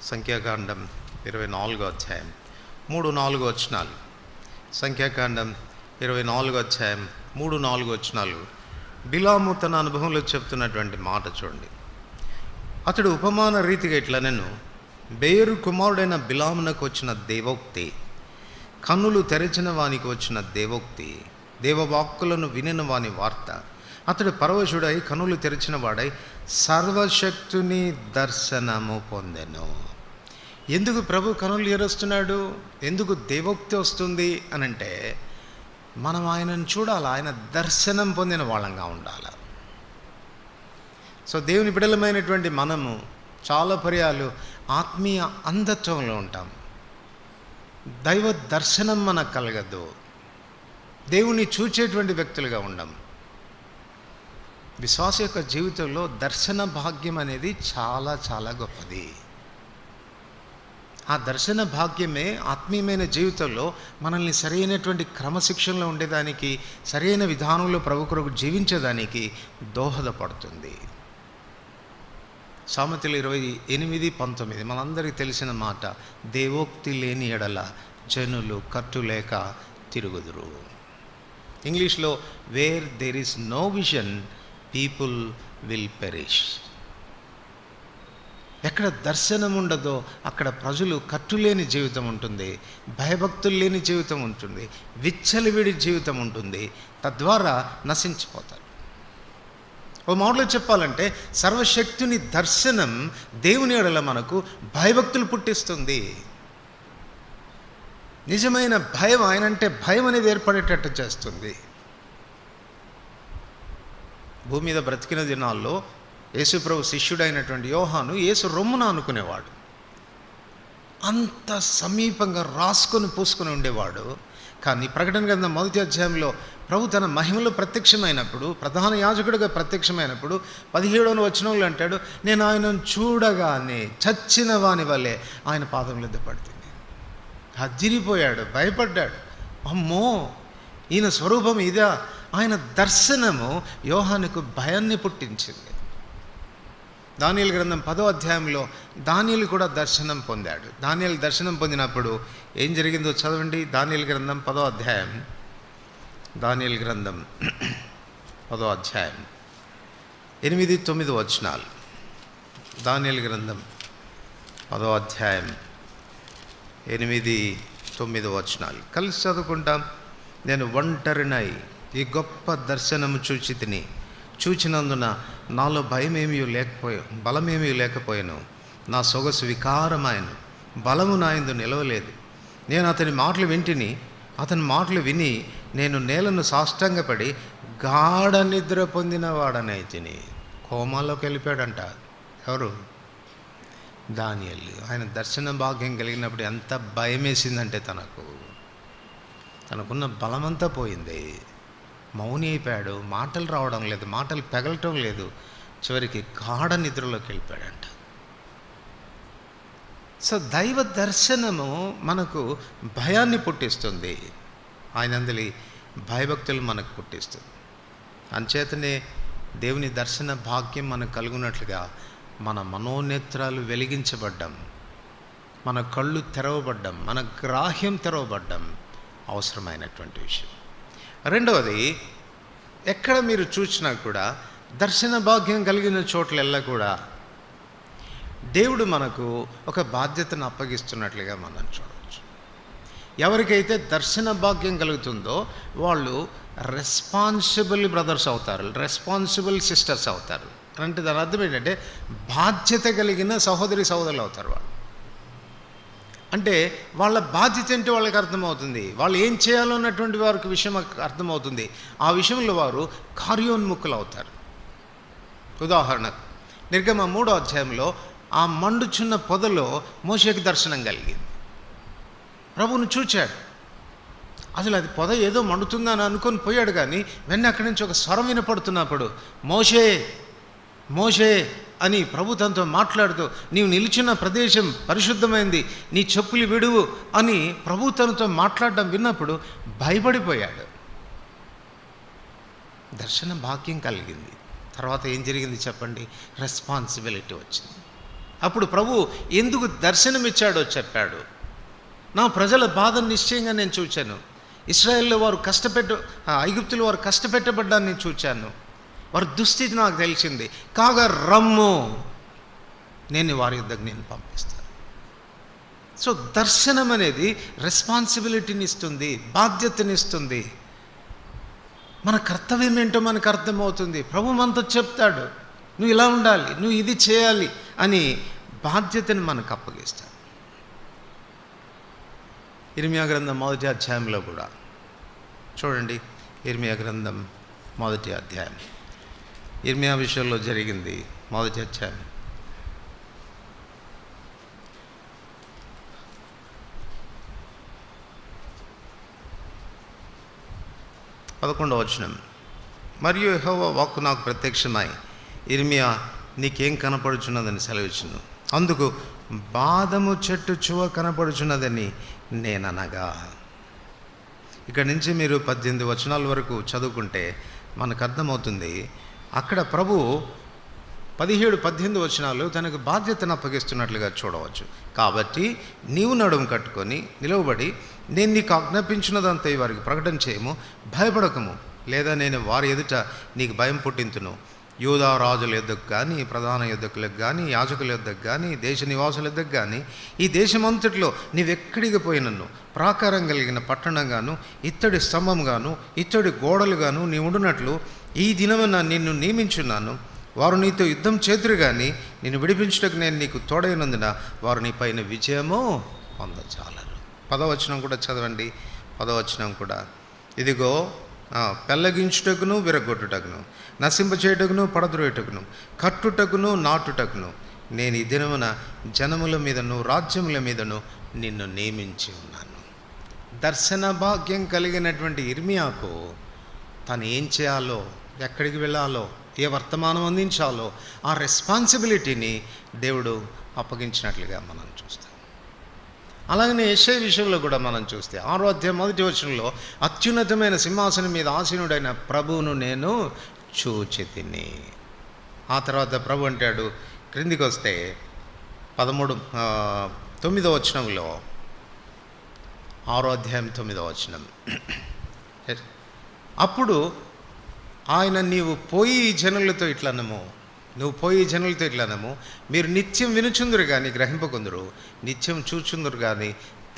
సంఖ్యాకాండం 24వ అధ్యాయం 3-4 వచనాలు. సంఖ్యాకాండం 24వ అధ్యాయం 3-4 వచనాలు. బిలాము తన అనుభవంలో చెప్తున్నటువంటి మాట చూడండి. అతడు ఉపమాన రీతిగా ఇట్లా, నేను బేరు కుమారుడైన బిలామునకు వచ్చిన దేవోక్తి, కన్నులు తెరచిన వానికి వచ్చిన దేవోక్తి, దేవవాక్కులను వినిన వాని వార్త. అతడు పరవశుడై కన్నులు తెరిచిన వాడై సర్వశక్తుని దర్శనము పొందెను. ఎందుకు ప్రభు కన్నులు తెరుస్తున్నాడు, ఎందుకు దేవోక్తి వస్తుంది అనంటే, మనం ఆయనను చూడాలి, ఆయన దర్శనం పొందిన వాళ్ళంగా ఉండాలి. సో దేవుని బిడ్డలమైనటువంటి మనము చాలా పర్యాలు ఆత్మీయ అంధత్వంలో ఉంటాం. దైవ దర్శనం మనకు కలగదు, దేవుని చూచేటువంటి వ్యక్తులుగా ఉండం. విశ్వాస యొక్క జీవితంలో దర్శన భాగ్యం అనేది చాలా చాలా గొప్పది. ఆ దర్శన భాగ్యమే ఆత్మీయమైన జీవితంలో మనల్ని సరైనటువంటి క్రమశిక్షణలో ఉండేదానికి, సరైన విధానంలో ప్రభు కొరకు జీవించేదానికి దోహదపడుతుంది. సామెతలు 28:19 మనందరికీ తెలిసిన మాట, దేవోక్తి లేని ఎడల జనులు కట్టులేక తిరుగుదురు. ఇంగ్లీష్లో where there is no vision people will perish. ఎక్కడ దర్శనం ఉండదో అక్కడ ప్రజలు కట్టులేని జీవితం ఉంటుంది, భయభక్తులు లేని జీవితం ఉంటుంది, విచ్చలవిడి జీవితం ఉంటుంది, తద్వారా నశించిపోతారు. ఓ మాటలో చెప్పాలంటే సర్వశక్తుని దర్శనం దేవుని ఎడల మనకు భయభక్తులు పుట్టిస్తుంది. నిజమైన భయం, ఆయనంటే భయం అనేది ఏర్పడేటట్టు చేస్తుంది. భూమి మీద బ్రతికిన దినాల్లో యేసుప్రభు శిష్యుడైనటువంటి యోహాను యేసు రొమ్మున అనుకునేవాడు, అంత సమీపంగా రాసుకొని పూసుకొని ఉండేవాడు. కానీ ప్రకటన గ్రంథం 1వ అధ్యాయంలో ప్రభు తన మహిమలో ప్రత్యక్షమైనప్పుడు, ప్రధాన యాజకుడిగా ప్రత్యక్షమైనప్పుడు 17వ వచనంలో అంటాడు, నేను ఆయనను చూడగానే చచ్చిన వాని వలె ఆయన పాదముల మీద పడుతుంది. అదిరిపోయాడు, భయపడ్డాడు. అమ్మో, ఈయన స్వరూపం ఇదా? ఆయన దర్శనము యోహానుకు భయాన్ని పుట్టించింది. దానియేలు గ్రంథం 10వ అధ్యాయంలో దానియేలు కూడా దర్శనం పొందాడు. దానియేలు దర్శనం పొందినప్పుడు ఏం జరిగిందో చదవండి. దానియేలు గ్రంథం 10వ అధ్యాయం, దానియేలు గ్రంథం 10వ అధ్యాయం 8-9 వచనాలు. దానియేలు గ్రంథం 10వ అధ్యాయం 8-9 వచనాలు కలిసి చదువుకుంటాం. నేను ఒంటరినై ఈ గొప్ప దర్శనము చూచినందున నాలో బలమేమీ లేకపోయాను. నా సొగసు వికారమాయను, బలము నాయందు నిలవలేదు. నేను అతని మాటలు విని నేను నేలను సాష్టాంగపడి గాఢ నిద్ర పొందిన వాడనైతిని. కోమాలోకి వెళ్ళిపోయాడంట. ఎవరు? దానియేలు. ఆయన దర్శన భాగ్యం కలిగినప్పుడు ఎంత భయం వేసిందంటే తనకున్న బలమంతా పోయింది. మౌని అయిపోయాడు, మాటలు రావడం లేదు, మాటలు పెగలటం లేదు, చివరికి గాఢ నిద్రలోకి వెళ్ళిపోయాడంట. సో దైవ దర్శనము మనకు భయాన్ని పుట్టిస్తుంది, ఆయనందలి భయభక్తులు మనకు పుట్టిస్తుంది. అంచేతనే దేవుని దర్శన భాగ్యం మనకు కలుగునట్లుగా మన మనోనేత్రాలు వెలిగించబడ్డం, మన కళ్ళు తెరవబడ్డం, మన గ్రాహ్యం తెరవబడ్డం అవసరమైనటువంటి విషయం. రెండవది, ఎక్కడ మీరు చూసినా కూడా దర్శన భాగ్యం కలిగిన చోట్లెల్లా కూడా దేవుడు మనకు ఒక బాధ్యతను అప్పగిస్తున్నట్లుగా మనం చూడవచ్చు. ఎవరికైతే దర్శన భాగ్యం కలుగుతుందో వాళ్ళు రెస్పాన్సిబుల్ బ్రదర్స్ అవుతారు, రెస్పాన్సిబుల్ సిస్టర్స్ అవుతారు. అంటే దాని అర్థం ఏంటంటే బాధ్యత కలిగిన సహోదరి సహోదరులు అవుతారు వాళ్ళు. అంటే వాళ్ళ బాధ్యత ఏంటో వాళ్ళకి అర్థమవుతుంది, వాళ్ళు ఏం చేయాలో అన్నటువంటి వారికి విషయం అర్థమవుతుంది. ఆ విషయంలో వారు కార్యోన్ముఖులు అవుతారు. ఉదాహరణకు నిర్గమ 3వ అధ్యాయంలో ఆ మండుచున్న పొదలో మోషేకి దర్శనం కలిగింది. ప్రభువును చూచాడు. అసలు అది పొద ఏదో మండుతుందని అనుకొని పోయాడు, కానీ వెన్న అక్కడి నుంచి ఒక స్వరం వినపడుతున్నప్పుడు మోషే మోషే అని ప్రభు తనతో మాట్లాడుతూ, నీవు నిలిచిన ప్రదేశం పరిశుద్ధమైంది, నీ చెప్పులు విడువు అని ప్రభు తనతో మాట్లాడడం విన్నప్పుడు భయపడిపోయాడు. దర్శన భాగ్యం కలిగింది. తర్వాత ఏం జరిగింది చెప్పండి? రెస్పాన్సిబిలిటీ వచ్చింది. అప్పుడు ప్రభు ఎందుకు దర్శనమిచ్చాడో చెప్పాడు. నా ప్రజల బాధను నిశ్చయంగా నేను చూచాను. ఇశ్రాయేల్లో వారు ఐగుప్తులు వారు కష్టపెట్టబడ్డాన్ని నేను చూచాను. వారి దుస్థితి నాకు తెలిసింది. కాగా రమ్ము, నేను వారి యుద్ధకు నేను పంపిస్తాను. సో దర్శనం అనేది రెస్పాన్సిబిలిటీని ఇస్తుంది, బాధ్యతనిస్తుంది. మన కర్తవ్యం ఏంటో మనకు అర్థమవుతుంది. ప్రభు మనతో చెప్తాడు, నువ్వు ఇలా ఉండాలి, నువ్వు ఇది చేయాలి అని బాధ్యతని మనకు అప్పగిస్తాడు. ఇర్మియా గ్రంథం 1వ అధ్యాయంలో కూడా చూడండి. ఇర్మియా గ్రంథం 1వ అధ్యాయం, ఇర్మియా విషయంలో జరిగింది. 1వ అధ్యాయం 11వ వచనం. మరియు యెహోవా వాక్కు నాకు ప్రత్యక్షమై, ఇర్మియా నీకేం కనపడుచున్నదని సెలవిచ్చును. అందుకు బాదము చెట్టు చువ కనపడుచున్నదని నేననగా. ఇక్కడి నుంచి మీరు 18 వచనాల వరకు చదువుకుంటే మనకు అర్థమవుతుంది. అక్కడ ప్రభు 17-18 వచనాలు తనకు బాధ్యతను అప్పగిస్తున్నట్లుగా చూడవచ్చు. కాబట్టి నీవు నడుము కట్టుకొని నిలవబడి, నేను నీకు ఆజ్ఞాపించినదంతా వారికి ప్రకటన చేయము, భయపడకము, లేదా నేను వారి ఎదుట నీకు భయం పుట్టింతును. యూదా రాజుల యుద్ధకు కానీ, ప్రధాన యుద్ధకులకు కానీ, యాజకుల యుద్ధకు కానీ, దేశ నివాసుల యుద్ధకు కానీ, ఈ దేశమంతటిలో నీవెక్కడికి పోయినను ప్రాకారం కలిగిన పట్టణంగాను, ఇత్తడి స్తంభంగాను, ఇత్తడి గోడలుగాను నీ ఉండునట్లు ఈ దినమున నిన్ను నియమించున్నాను. వారు నీతో యుద్ధం చేతురు కానీ నిన్ను విడిపించుటకు నేను నీకు తోడైనందున వారు నీ పైన విజయము పొందచాలరు. 10వ వచనం కూడా చదవండి. 10వ వచనం కూడా, ఇదిగో పెళ్ళగించుటకును విరగొట్టుటకును, నశింపచేయుటకును పడద్రోయుటకును, కట్టుటకును నాటుటకును నేను ఈ దినమున జనముల మీదను రాజ్యముల మీదను నిన్ను నియమించి ఉన్నాను. దర్శన భాగ్యం కలిగినటువంటి ఇర్మియాకు తను ఏం చేయాలో, ఎక్కడికి వెళ్ళాలో, ఏ వర్తమానం అందించాలో ఆ రెస్పాన్సిబిలిటీని దేవుడు అప్పగించినట్లుగా మనం చూస్తాం. అలాగనే యెషయా విషయంలో కూడా మనం చూస్తే 6వ అధ్యాయం 1వ వచనంలో, అత్యున్నతమైన సింహాసనం మీద ఆసీనుడైన ప్రభువును నేను చూచితిని. ఆ తర్వాత ప్రభు అంటాడు, క్రిందికి వస్తే 9వ వచనంలో, 6వ అధ్యాయం 9వ వచనం, అప్పుడు ఆయన నీవు పోయి జనులతో ఇట్లనము, నువ్వు పోయి జనులతో ఇట్లనము, మీరు నిత్యం వినుచుందురు కానీ గ్రహింపకుందురు, నిత్యం చూచుందురు కానీ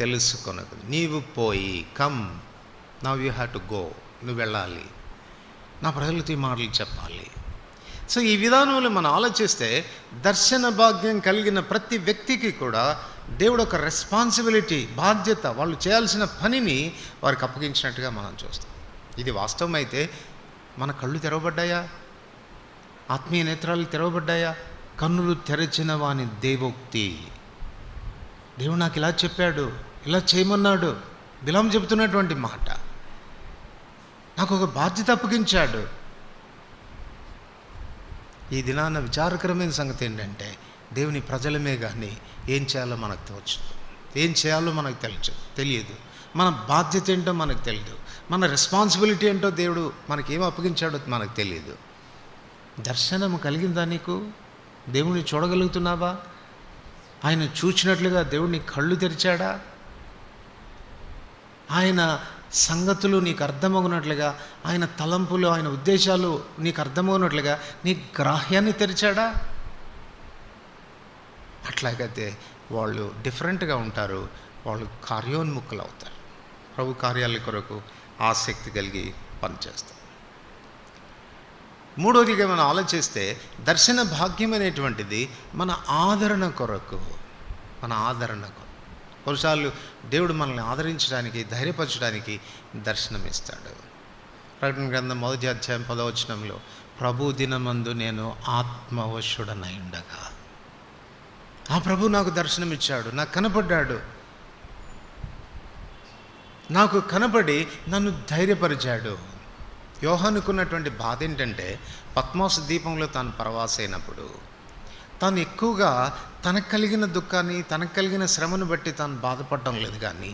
తెలుసుకొనకు. నీవు పోయి, come now you have to go, నువ్వు వెళ్ళాలి, నా ప్రజలతో ఈ మాటలు చెప్పాలి. సో ఈ విధానంలో మనం ఆలోచిస్తే దర్శన భాగ్యం కలిగిన ప్రతి వ్యక్తికి కూడా దేవుడు ఒక రెస్పాన్సిబిలిటీ, బాధ్యత, వాళ్ళు చేయాల్సిన పనిని వారికి అప్పగించినట్టుగా మనం చూస్తాం. ఇది వాస్తవమైతే మన కళ్ళు తెరవబడ్డాయా? ఆత్మీయ నేత్రాలు తెరవబడ్డాయా? కన్నులు తెరచిన వాని దేవోక్తి. దేవుడు నాకు ఇలా చెప్పాడు, ఇలా చేయమన్నాడు. బిలాము చెబుతున్నటువంటి మాట, నాకు ఒక బాధ్యత అప్పగించాడు. ఈ దినాన విచారకరమైన సంగతి ఏంటంటే, దేవుని ప్రజలమే కానీ ఏం చేయాలో మనకు తోచదు, ఏం చేయాలో మనకు తెలియదు, మన బాధ్యత ఏంటో మనకు తెలియదు, మన రెస్పాన్సిబిలిటీ ఏంటో దేవుడు మనకి ఏం అప్పగించాడో మనకు తెలియదు. దర్శనం కలిగిందా నీకు? దేవుడిని చూడగలుగుతున్నావా? ఆయన చూచినట్లుగా దేవుడిని కళ్ళు తెరిచాడా? ఆయన సంగతులు నీకు అర్థమవునట్లుగా, ఆయన తలంపులు, ఆయన ఉద్దేశాలు నీకు అర్థమవునట్లుగా నీ గ్రాహ్యాన్ని తెరిచాడా? అట్లాగైతే వాళ్ళు డిఫరెంట్గా ఉంటారు, వాళ్ళు కార్యోన్ముఖులు అవుతారు, ప్రభు కార్యాల కొరకు ఆసక్తి కలిగి పనిచేస్తారు. మూడవదిగా మనం ఆలోచిస్తే దర్శన భాగ్యం అనేటువంటిది మన ఆదరణ కొరకు, మన ఆదరణ కొరకు. కొన్నిసార్లు దేవుడు మనల్ని ఆదరించడానికి, ధైర్యపరచడానికి దర్శనం ఇస్తాడు. ప్రకటన గ్రంథం 1వ అధ్యాయం 10వ వచనంలో, ప్రభు దినమందు నేను ఆత్మవశుడనై ఉండగా, ఆ ప్రభు నాకు దర్శనం ఇచ్చాడు, నాకు కనపడ్డాడు, నాకు కనపడి నన్ను ధైర్యపరిచాడు. యోహానుకున్నటువంటి బాధ ఏంటంటే, పద్మాసు ద్వీపంలో తాను ప్రవాసైనప్పుడు తాను ఎక్కువగా తనకు కలిగిన దుఃఖాన్ని, తనకు కలిగిన శ్రమను బట్టి తాను బాధపడటం లేదు, కానీ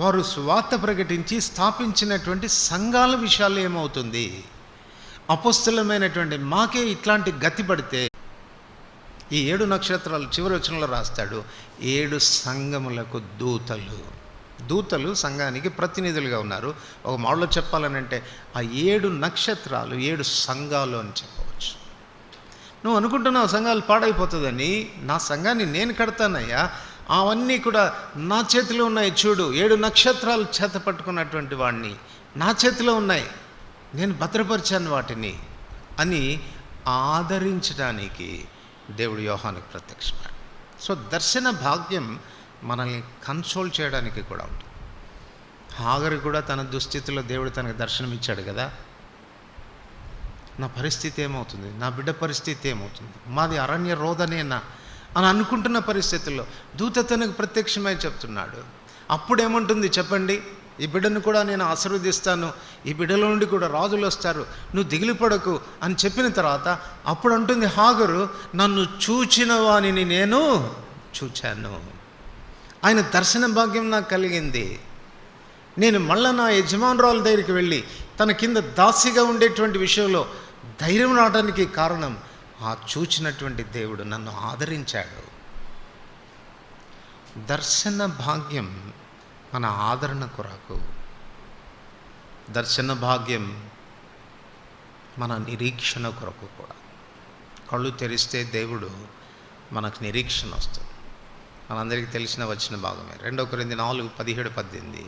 వారు సువార్త ప్రకటించి స్థాపించినటువంటి సంఘాల విషయాలు ఏమవుతుంది, అపొస్తలమైనటువంటి మాకే ఇట్లాంటి గతి పడితే, ఈ 7 నక్షత్రాలు చివరి వచనంలో రాస్తాడు, 7 సంఘములకు దూతలు సంఘానికి ప్రతినిధులుగా ఉన్నారు. ఒక మాటలో చెప్పాలనంటే ఆ 7 నక్షత్రాలు 7 సంఘాలు అని చెప్పవచ్చు. నువ్వు అనుకుంటున్నావు సంఘాలు పాడైపోతుందని. నా సంఘాన్ని నేను కడతానయ్యా, అవన్నీ కూడా నా చేతిలో ఉన్నాయి. చూడు, 7 నక్షత్రాలు చేత పట్టుకున్నటువంటి వాడిని నా చేతిలో ఉన్నాయి, నేను భద్రపరిచాను వాటిని అని ఆదరించడానికి దేవుడు యోహానుకు ప్రత్యక్షమాడు. సో దర్శన భాగ్యం మనల్ని కన్సోల్ చేయడానికి కూడా ఉంటుంది. హాగరు కూడా తన దుస్థితిలో దేవుడు తనకు దర్శనం ఇచ్చాడు కదా, నా పరిస్థితి ఏమవుతుంది, నా బిడ్డ పరిస్థితి ఏమవుతుంది, మాది అరణ్య రోదనేనా అని అనుకుంటున్న పరిస్థితుల్లో దూత తనకు ప్రత్యక్షమై చెప్తున్నాడు. అప్పుడేముంటుంది చెప్పండి, ఈ బిడ్డను కూడా నేను ఆశీర్వదిస్తాను, ఈ బిడ్డలో నుండి కూడా రాజులు వస్తారు, నువ్వు దిగులు పడకు అని చెప్పిన తర్వాత అప్పుడు అంటుంది హాగరు, నన్ను చూచిన వానిని నేను చూచాను, ఆయన దర్శన భాగ్యం నాకు కలిగింది, నేను మళ్ళా నా యజమానురాల దగ్గరికి వెళ్ళి తన కింద దాసిగా ఉండేటువంటి విషయంలో ధైర్యం రావడానికి కారణం ఆ చూచినటువంటి దేవుడు నన్ను ఆదరించాడు. దర్శన భాగ్యం మన ఆదరణ కొరకు, దర్శన భాగ్యం మన నిరీక్షణ కొరకు కూడా. కళ్ళు తెరిస్తే దేవుడు మనకు నిరీక్షణ వస్తుంది. మనందరికీ తెలిసిన వచ్చిన భాగమే 2 కొరింథీ 4:17-18,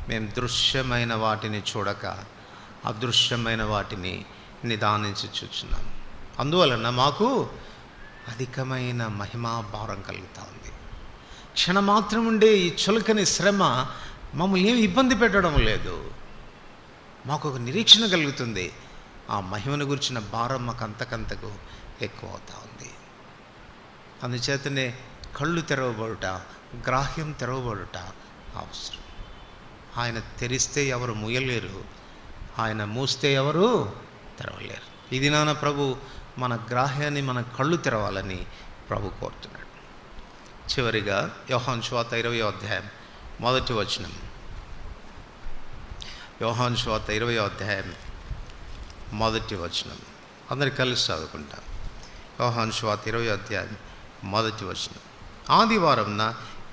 మేము దృశ్యమైన వాటిని చూడక అదృశ్యమైన వాటిని నిదానించి చూచున్నాం, అందువలన మాకు అధికమైన మహిమా భారం కలుగుతూ ఉంది. క్షణమాత్రం ఉండే ఈ చులకని శ్రమ మమ్మల్ని ఏమి ఇబ్బంది పెట్టడం లేదు, మాకు ఒక నిరీక్షణ కలుగుతుంది. ఆ మహిమను గురించిన భారం మాకు అంతకంతకు ఎక్కువ అవుతూ ఉంది. అందుచేతనే కళ్ళు తెరవబడుట, గ్రాహ్యం తెరవబడుట అవసరం. ఆయన తెరిస్తే ఎవరు మూయలేరు, ఆయన మూస్తే ఎవరు తెరవలేరు. ఈ దినాన ప్రభు మన గ్రాహ్యాన్ని, మన కళ్ళు తెరవాలని ప్రభు కోరుతున్నాడు. చివరిగా యోహాను సువార్త 20వ అధ్యాయం 1వ వచనం. యోహాను సువార్త 20వ అధ్యాయం 1వ వచనం. అందరు కలిసి చదువుకుంటాం. యోహాను సువార్త 20వ అధ్యాయం 1వ వచనం. ఆదివారంన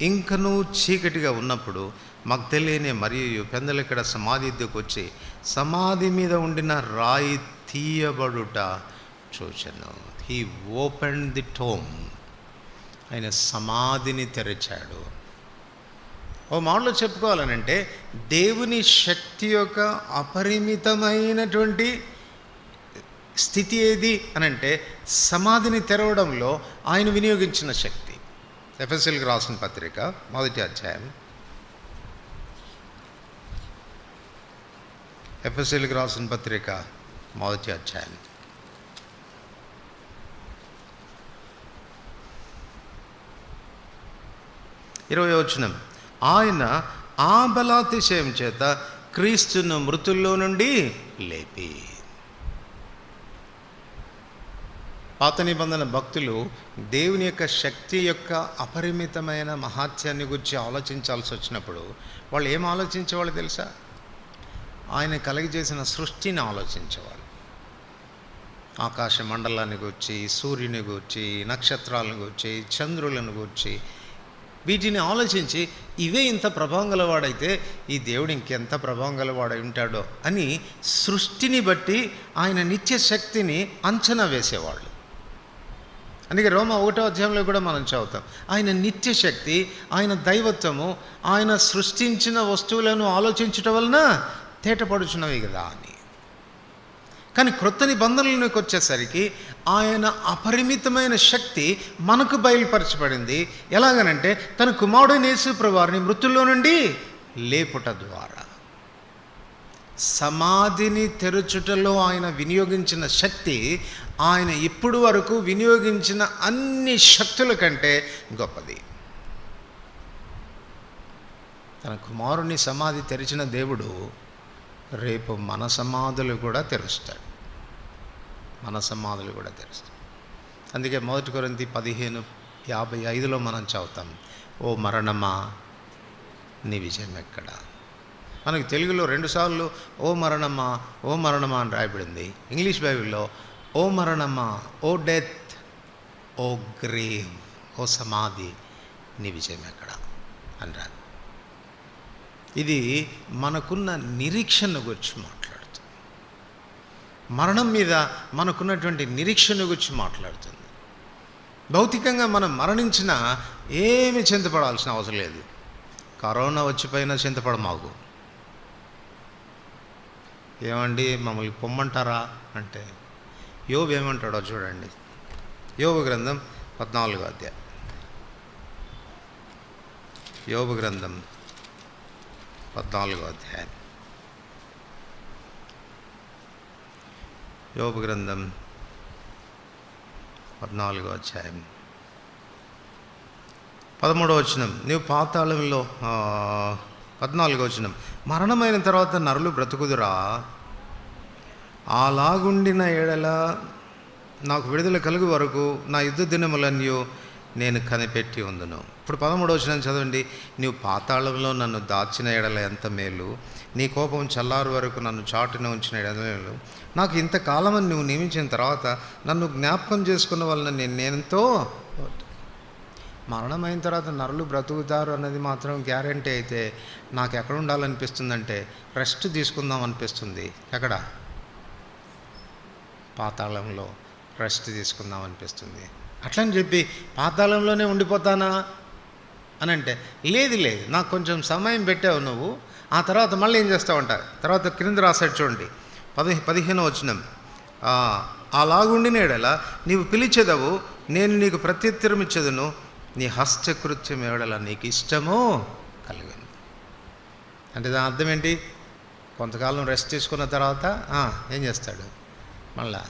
ఇంకనూ చీకటిగా ఉన్నప్పుడు మగ్దలేనే మరియు పెందలక్కడ సమాధి ఎద్దుకు వచ్చి సమాధి మీద ఉండిన రాయి తీయబడుట చూచెను. హీ ఓపెన్డ్ ది టోమ్, ఆయన సమాధిని తెరిచాడు. ఓ మాటలో చెప్పుకోవాలనంటే దేవుని శక్తి యొక్క అపరిమితమైనటువంటి స్థితి ఏది అనంటే సమాధిని తెరవడంలో ఆయన వినియోగించిన శక్తి. ఎఫెసీయులకు రాసిన పత్రిక 1వ అధ్యాయం, ఎఫెసీయులకు రాసిన పత్రిక 1వ అధ్యాయం 20వ వచనం. ఆయన ఆ బలాతిశయం చేత క్రీస్తును మృతుల్లో నుండి లేపి. పాత నిబంధన భక్తులు దేవుని యొక్క శక్తి యొక్క అపరిమితమైన మహాత్యాన్ని గురించి ఆలోచించాల్సి వచ్చినప్పుడు వాళ్ళు ఏం ఆలోచించేవాళ్ళు తెలుసా? ఆయన కలిగజేసిన సృష్టిని ఆలోచించేవాళ్ళు. ఆకాశ మండలాన్ని గూర్చి, సూర్యుని గూర్చి, నక్షత్రాలను గూర్చి, చంద్రులను గూర్చి, వీటిని ఆలోచించి ఇవే ఇంత ప్రభావం గలవాడైతే ఈ దేవుడు ఇంకెంత ప్రభావం గలవాడై ఉంటాడో అని సృష్టిని బట్టి ఆయన నిత్య శక్తిని అంచనా వేసేవాళ్ళు. అందుకే రోమా 1వ అధ్యాయంలో కూడా మనం చదువుతాం, ఆయన నిత్య శక్తి, ఆయన దైవత్వము, ఆయన సృష్టించిన వస్తువులను ఆలోచించటం వలన తేటపడుచున్నవి కదా అని. కానీ క్రొత్త నిబంధనలోకి వచ్చేసరికి ఆయన అపరిమితమైన శక్తి మనకు బయలుపరచబడింది. ఎలాగనంటే తన కుమారుడైన యేసు ప్రభువారిని మృతుల్లో నుండి లేపుట ద్వారా. సమాధిని తెరుచుటలో ఆయన వినియోగించిన శక్తి ఆయన ఇప్పుడు వరకు వినియోగించిన అన్ని శక్తుల కంటే గొప్పది. తన కుమారుని సమాధి తెరిచిన దేవుడు రేపు మన సమాధులు కూడా తెరుస్తాడు. మన సమాధులు కూడా తెరుస్తాడు. అందుకే 1 కొరింథీ 15:55 మనం చదువుతాం, ఓ మరణమా నీ విజయం ఎక్కడా. మనకి తెలుగులో 2 సార్లు ఓ మరణమా ఓ మరణమా అని రాయబడింది. ఇంగ్లీష్ బైబిల్లో ఓ మరణమా, ఓ డెత్, ఓ గ్రేవ్, ఓ సమాధి నీ విజయం ఎక్కడ అని రాదు. ఇది మనకున్న నిరీక్షణ గురించి మాట్లాడుతుంది. మరణం మీద మనకున్నటువంటి నిరీక్షణ గురించి మాట్లాడుతుంది. భౌతికంగా మనం మరణించినా ఏమి చింతపడాల్సిన అవసరం లేదు. కరోనా వచ్చిపోయినా చింతపడమాకు. ఏమండి మమ్మల్ని పొమ్మంటారా అంటే యోబు ఏమంటాడో చూడండి. యోబు గ్రంథం 14వ అధ్యాయం. యోబు గ్రంథం 14వ అధ్యాయం. యోబు గ్రంథం 14వ అధ్యాయం 13వ వచనం. నీవు పాతాళంలో 14వ వచనం. మరణమైన తర్వాత నరులు బ్రతుకుదురా, అలాగుండిన ఎడల నాకు విడుదల కలుగు వరకు నా యుద్ధ దినములన్నీ నేను కనిపెట్టి ఉందును. ఇప్పుడు 13వ వచనం చదవండి. నీవు పాతాళంలో నన్ను దాచిన ఎడల ఎంత మేలు, నీ కోపం చల్లారు వరకు నన్ను చాటున ఉంచిన ఎడల. నాకు ఇంతకాలమని నువ్వు నియమించిన తర్వాత నన్ను జ్ఞాపకం చేసుకున్న వలన నేనెంతో. మరణమైన తర్వాత నరులు బ్రతుకుతారు అన్నది మాత్రం గ్యారంటీ అయితే నాకు ఎక్కడ ఉండాలనిపిస్తుందంటే రెస్ట్ తీసుకుందాం అనిపిస్తుంది. ఎక్కడ? పాతాళంలో రెస్ట్ తీసుకుందాం అనిపిస్తుంది. అట్లని చెప్పి పాతాళంలోనే ఉండిపోతానా అని అంటే లేదు, నాకు కొంచెం సమయం పెట్టావు నువ్వు, ఆ తర్వాత మళ్ళీ ఏం చేస్తావంట. తర్వాత క్రింద రాసాడు చూడండి 15వ వచనం. అలాగుండిన ఎడల నీవు పిలిచెదవు, నేను నీకు ప్రత్యుత్తరం ఇచ్చేదను, నీ హస్తకృత్యం ఎవడలా నీకు ఇష్టమో కలిగను. అంటే దాని అర్థం ఏంటి? కొంతకాలం రెస్ట్ తీసుకున్న తర్వాత ఏం చేస్తాడు? మళ్ళా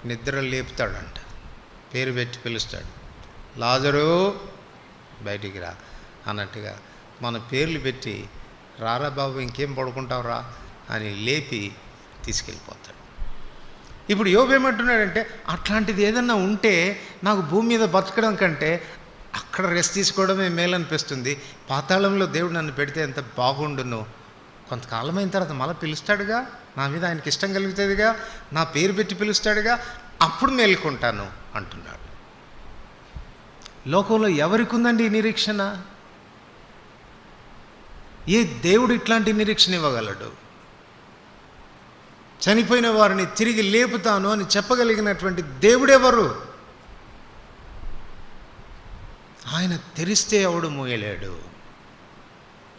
నిద్ర లేపుతాడంట, పేరు పెట్టి పిలుస్తాడు, లాజరు బయటికి రా అన్నట్టుగా మన పేర్లు పెట్టి రారా బాబు ఇంకేం పడుకుంటావురా అని లేపి తీసుకెళ్ళిపోతాడు. ఇప్పుడు యోబు ఏమంటున్నాడంటే అట్లాంటిది ఏదన్నా ఉంటే నాకు భూమి మీద బతకడం కంటే అక్కడ రెస్ట్ తీసుకోవడమే మేలనిపిస్తుంది. పాతాళంలో దేవుడు నన్ను పెడితే ఎంత బాగుండును. కొంతకాలం అయిన తర్వాత మళ్ళీ పిలుస్తాడుగా, నా మీద ఆయనకి ఇష్టం కలుగుతుందిగా, నా పేరు పెట్టి పిలుస్తాడుగా, అప్పుడు మేలుకుంటాను అంటున్నాడు. లోకంలో ఎవరికి ఉందండి ఈ నిరీక్షణ? ఏ దేవుడు ఇట్లాంటి నిరీక్షణ ఇవ్వగలడు? చనిపోయిన వారిని తిరిగి లేపుతాను అని చెప్పగలిగినటువంటి దేవుడెవరు? ఆయన తెరిస్తే ఎవడు మోయలేడు.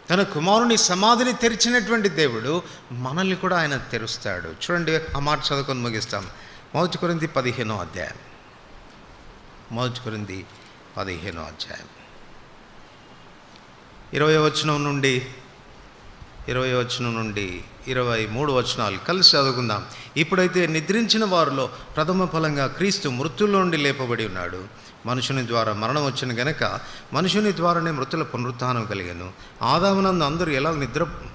తన కుమారుని సమాధిని తెరిచినటువంటి దేవుడు మనల్ని కూడా ఆయన తెరుస్తాడు. చూడండి, ఆ మాట చదువుకొని ముగిస్తాం. 1 కొరింథీ 15వ అధ్యాయం. 1 కొరింథీ 15వ అధ్యాయం 20వ వచనం నుండి 23 వచనాలు కలిసి చదువుకుందాం. ఇప్పుడైతే నిద్రించిన వారిలో ప్రథమ ఫలంగా క్రీస్తు మృతుల్లో నుండి లేపబడి ఉన్నాడు. మనుషుని ద్వారా మరణం వచ్చిన గనక మనుషుని ద్వారానే మృతుల పునరుత్థానం కలిగాను. ఆదామునందు అందరూ ఎలా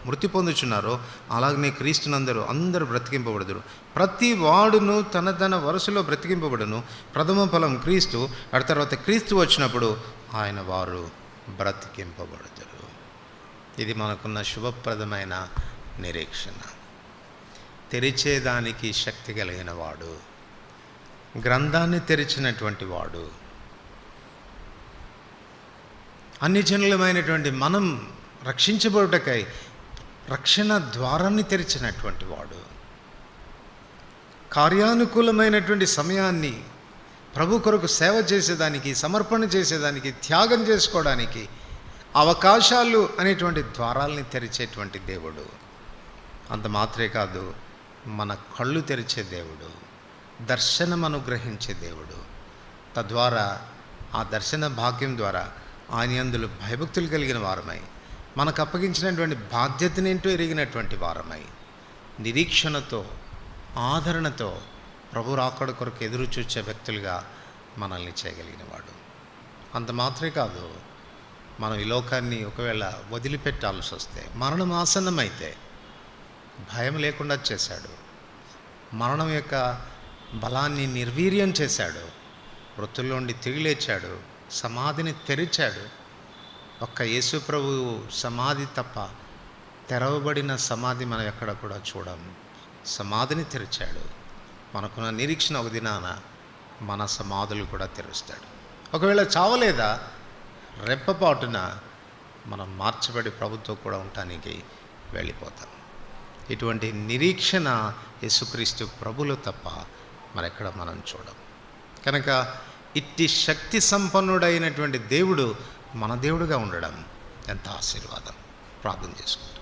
మృతి పొందుచున్నారో అలాగనే క్రీస్తునందరూ అందరూ బ్రతికింపబడుదురు. ప్రతి వాడును తన వరుసలో బ్రతికింపబడును. ప్రథమ ఫలం క్రీస్తు, ఆ తర్వాత క్రీస్తు వచ్చినప్పుడు ఆయన వారు బ్రతికింపబడుదురు. ఇది మనకున్న శుభప్రదమైన నిరీక్షణ. తెరిచేదానికి శక్తి కలిగిన వాడు, గ్రంథాన్ని తెరిచినటువంటి వాడు, అన్ని జనులమైనటువంటి మనం రక్షించబడుటకై రక్షణ ద్వారాన్ని తెరిచినటువంటి వాడు, కార్యానుకూలమైనటువంటి సమయాన్ని ప్రభు కొరకు సేవ చేసేదానికి, సమర్పణ చేసేదానికి, త్యాగం చేసుకోవడానికి అవకాశాలు అనేటువంటి ద్వారాలని తెరిచేటువంటి దేవుడు. అంత మాత్రమే కాదు, మన కళ్ళు తెరిచే దేవుడు, దర్శనం అనుగ్రహించే దేవుడు. తద్వారా ఆ దర్శన భాగ్యం ద్వారా ఆయన యందు భయభక్తులు కలిగిన వారమై, మనకు అప్పగించినటువంటి బాధ్యతనేంటో ఎరిగినటువంటి వారమై, నిరీక్షణతో ఆదరణతో ప్రభు రాకడ కొరకు ఎదురు చూచే వ్యక్తులుగా మనల్ని చేయగలిగిన వాడు. అంత మాత్రమే కాదు, మనం ఈ లోకాన్ని ఒకవేళ వదిలిపెట్టాల్సి వస్తే, మరణం ఆసన్నమైతే భయం లేకుండా చేశాడు. మరణం యొక్క బలాన్ని నిర్వీర్యం చేశాడు. మృతుల్లోండి తిరిగి లేచాడు. సమాధిని తెరిచాడు. ఒక్క యేసు ప్రభు సమాధి తప్ప తెరవబడిన సమాధి మనం ఎక్కడ కూడా చూడం. సమాధిని తెరిచాడు. మనకున్న నిరీక్షణ ఒక దినాన మన సమాధులు కూడా తెరుస్తాడు. ఒకవేళ చావలేదా, రెప్పపాటున మనం మార్చబడి ప్రభుతో కూడా ఉండటానికి వెళ్ళిపోతాం. ఇటువంటి నిరీక్షణ యేసుక్రీస్తు ప్రభులో తప్ప మరెక్కడ మనం చూడం. కనుక ఇట్టి శక్తి సంపన్నుడైనటువంటి దేవుడు మన దేవుడుగా ఉండడం ఎంత ఆశీర్వాదం. ప్రార్థన చేసుకో.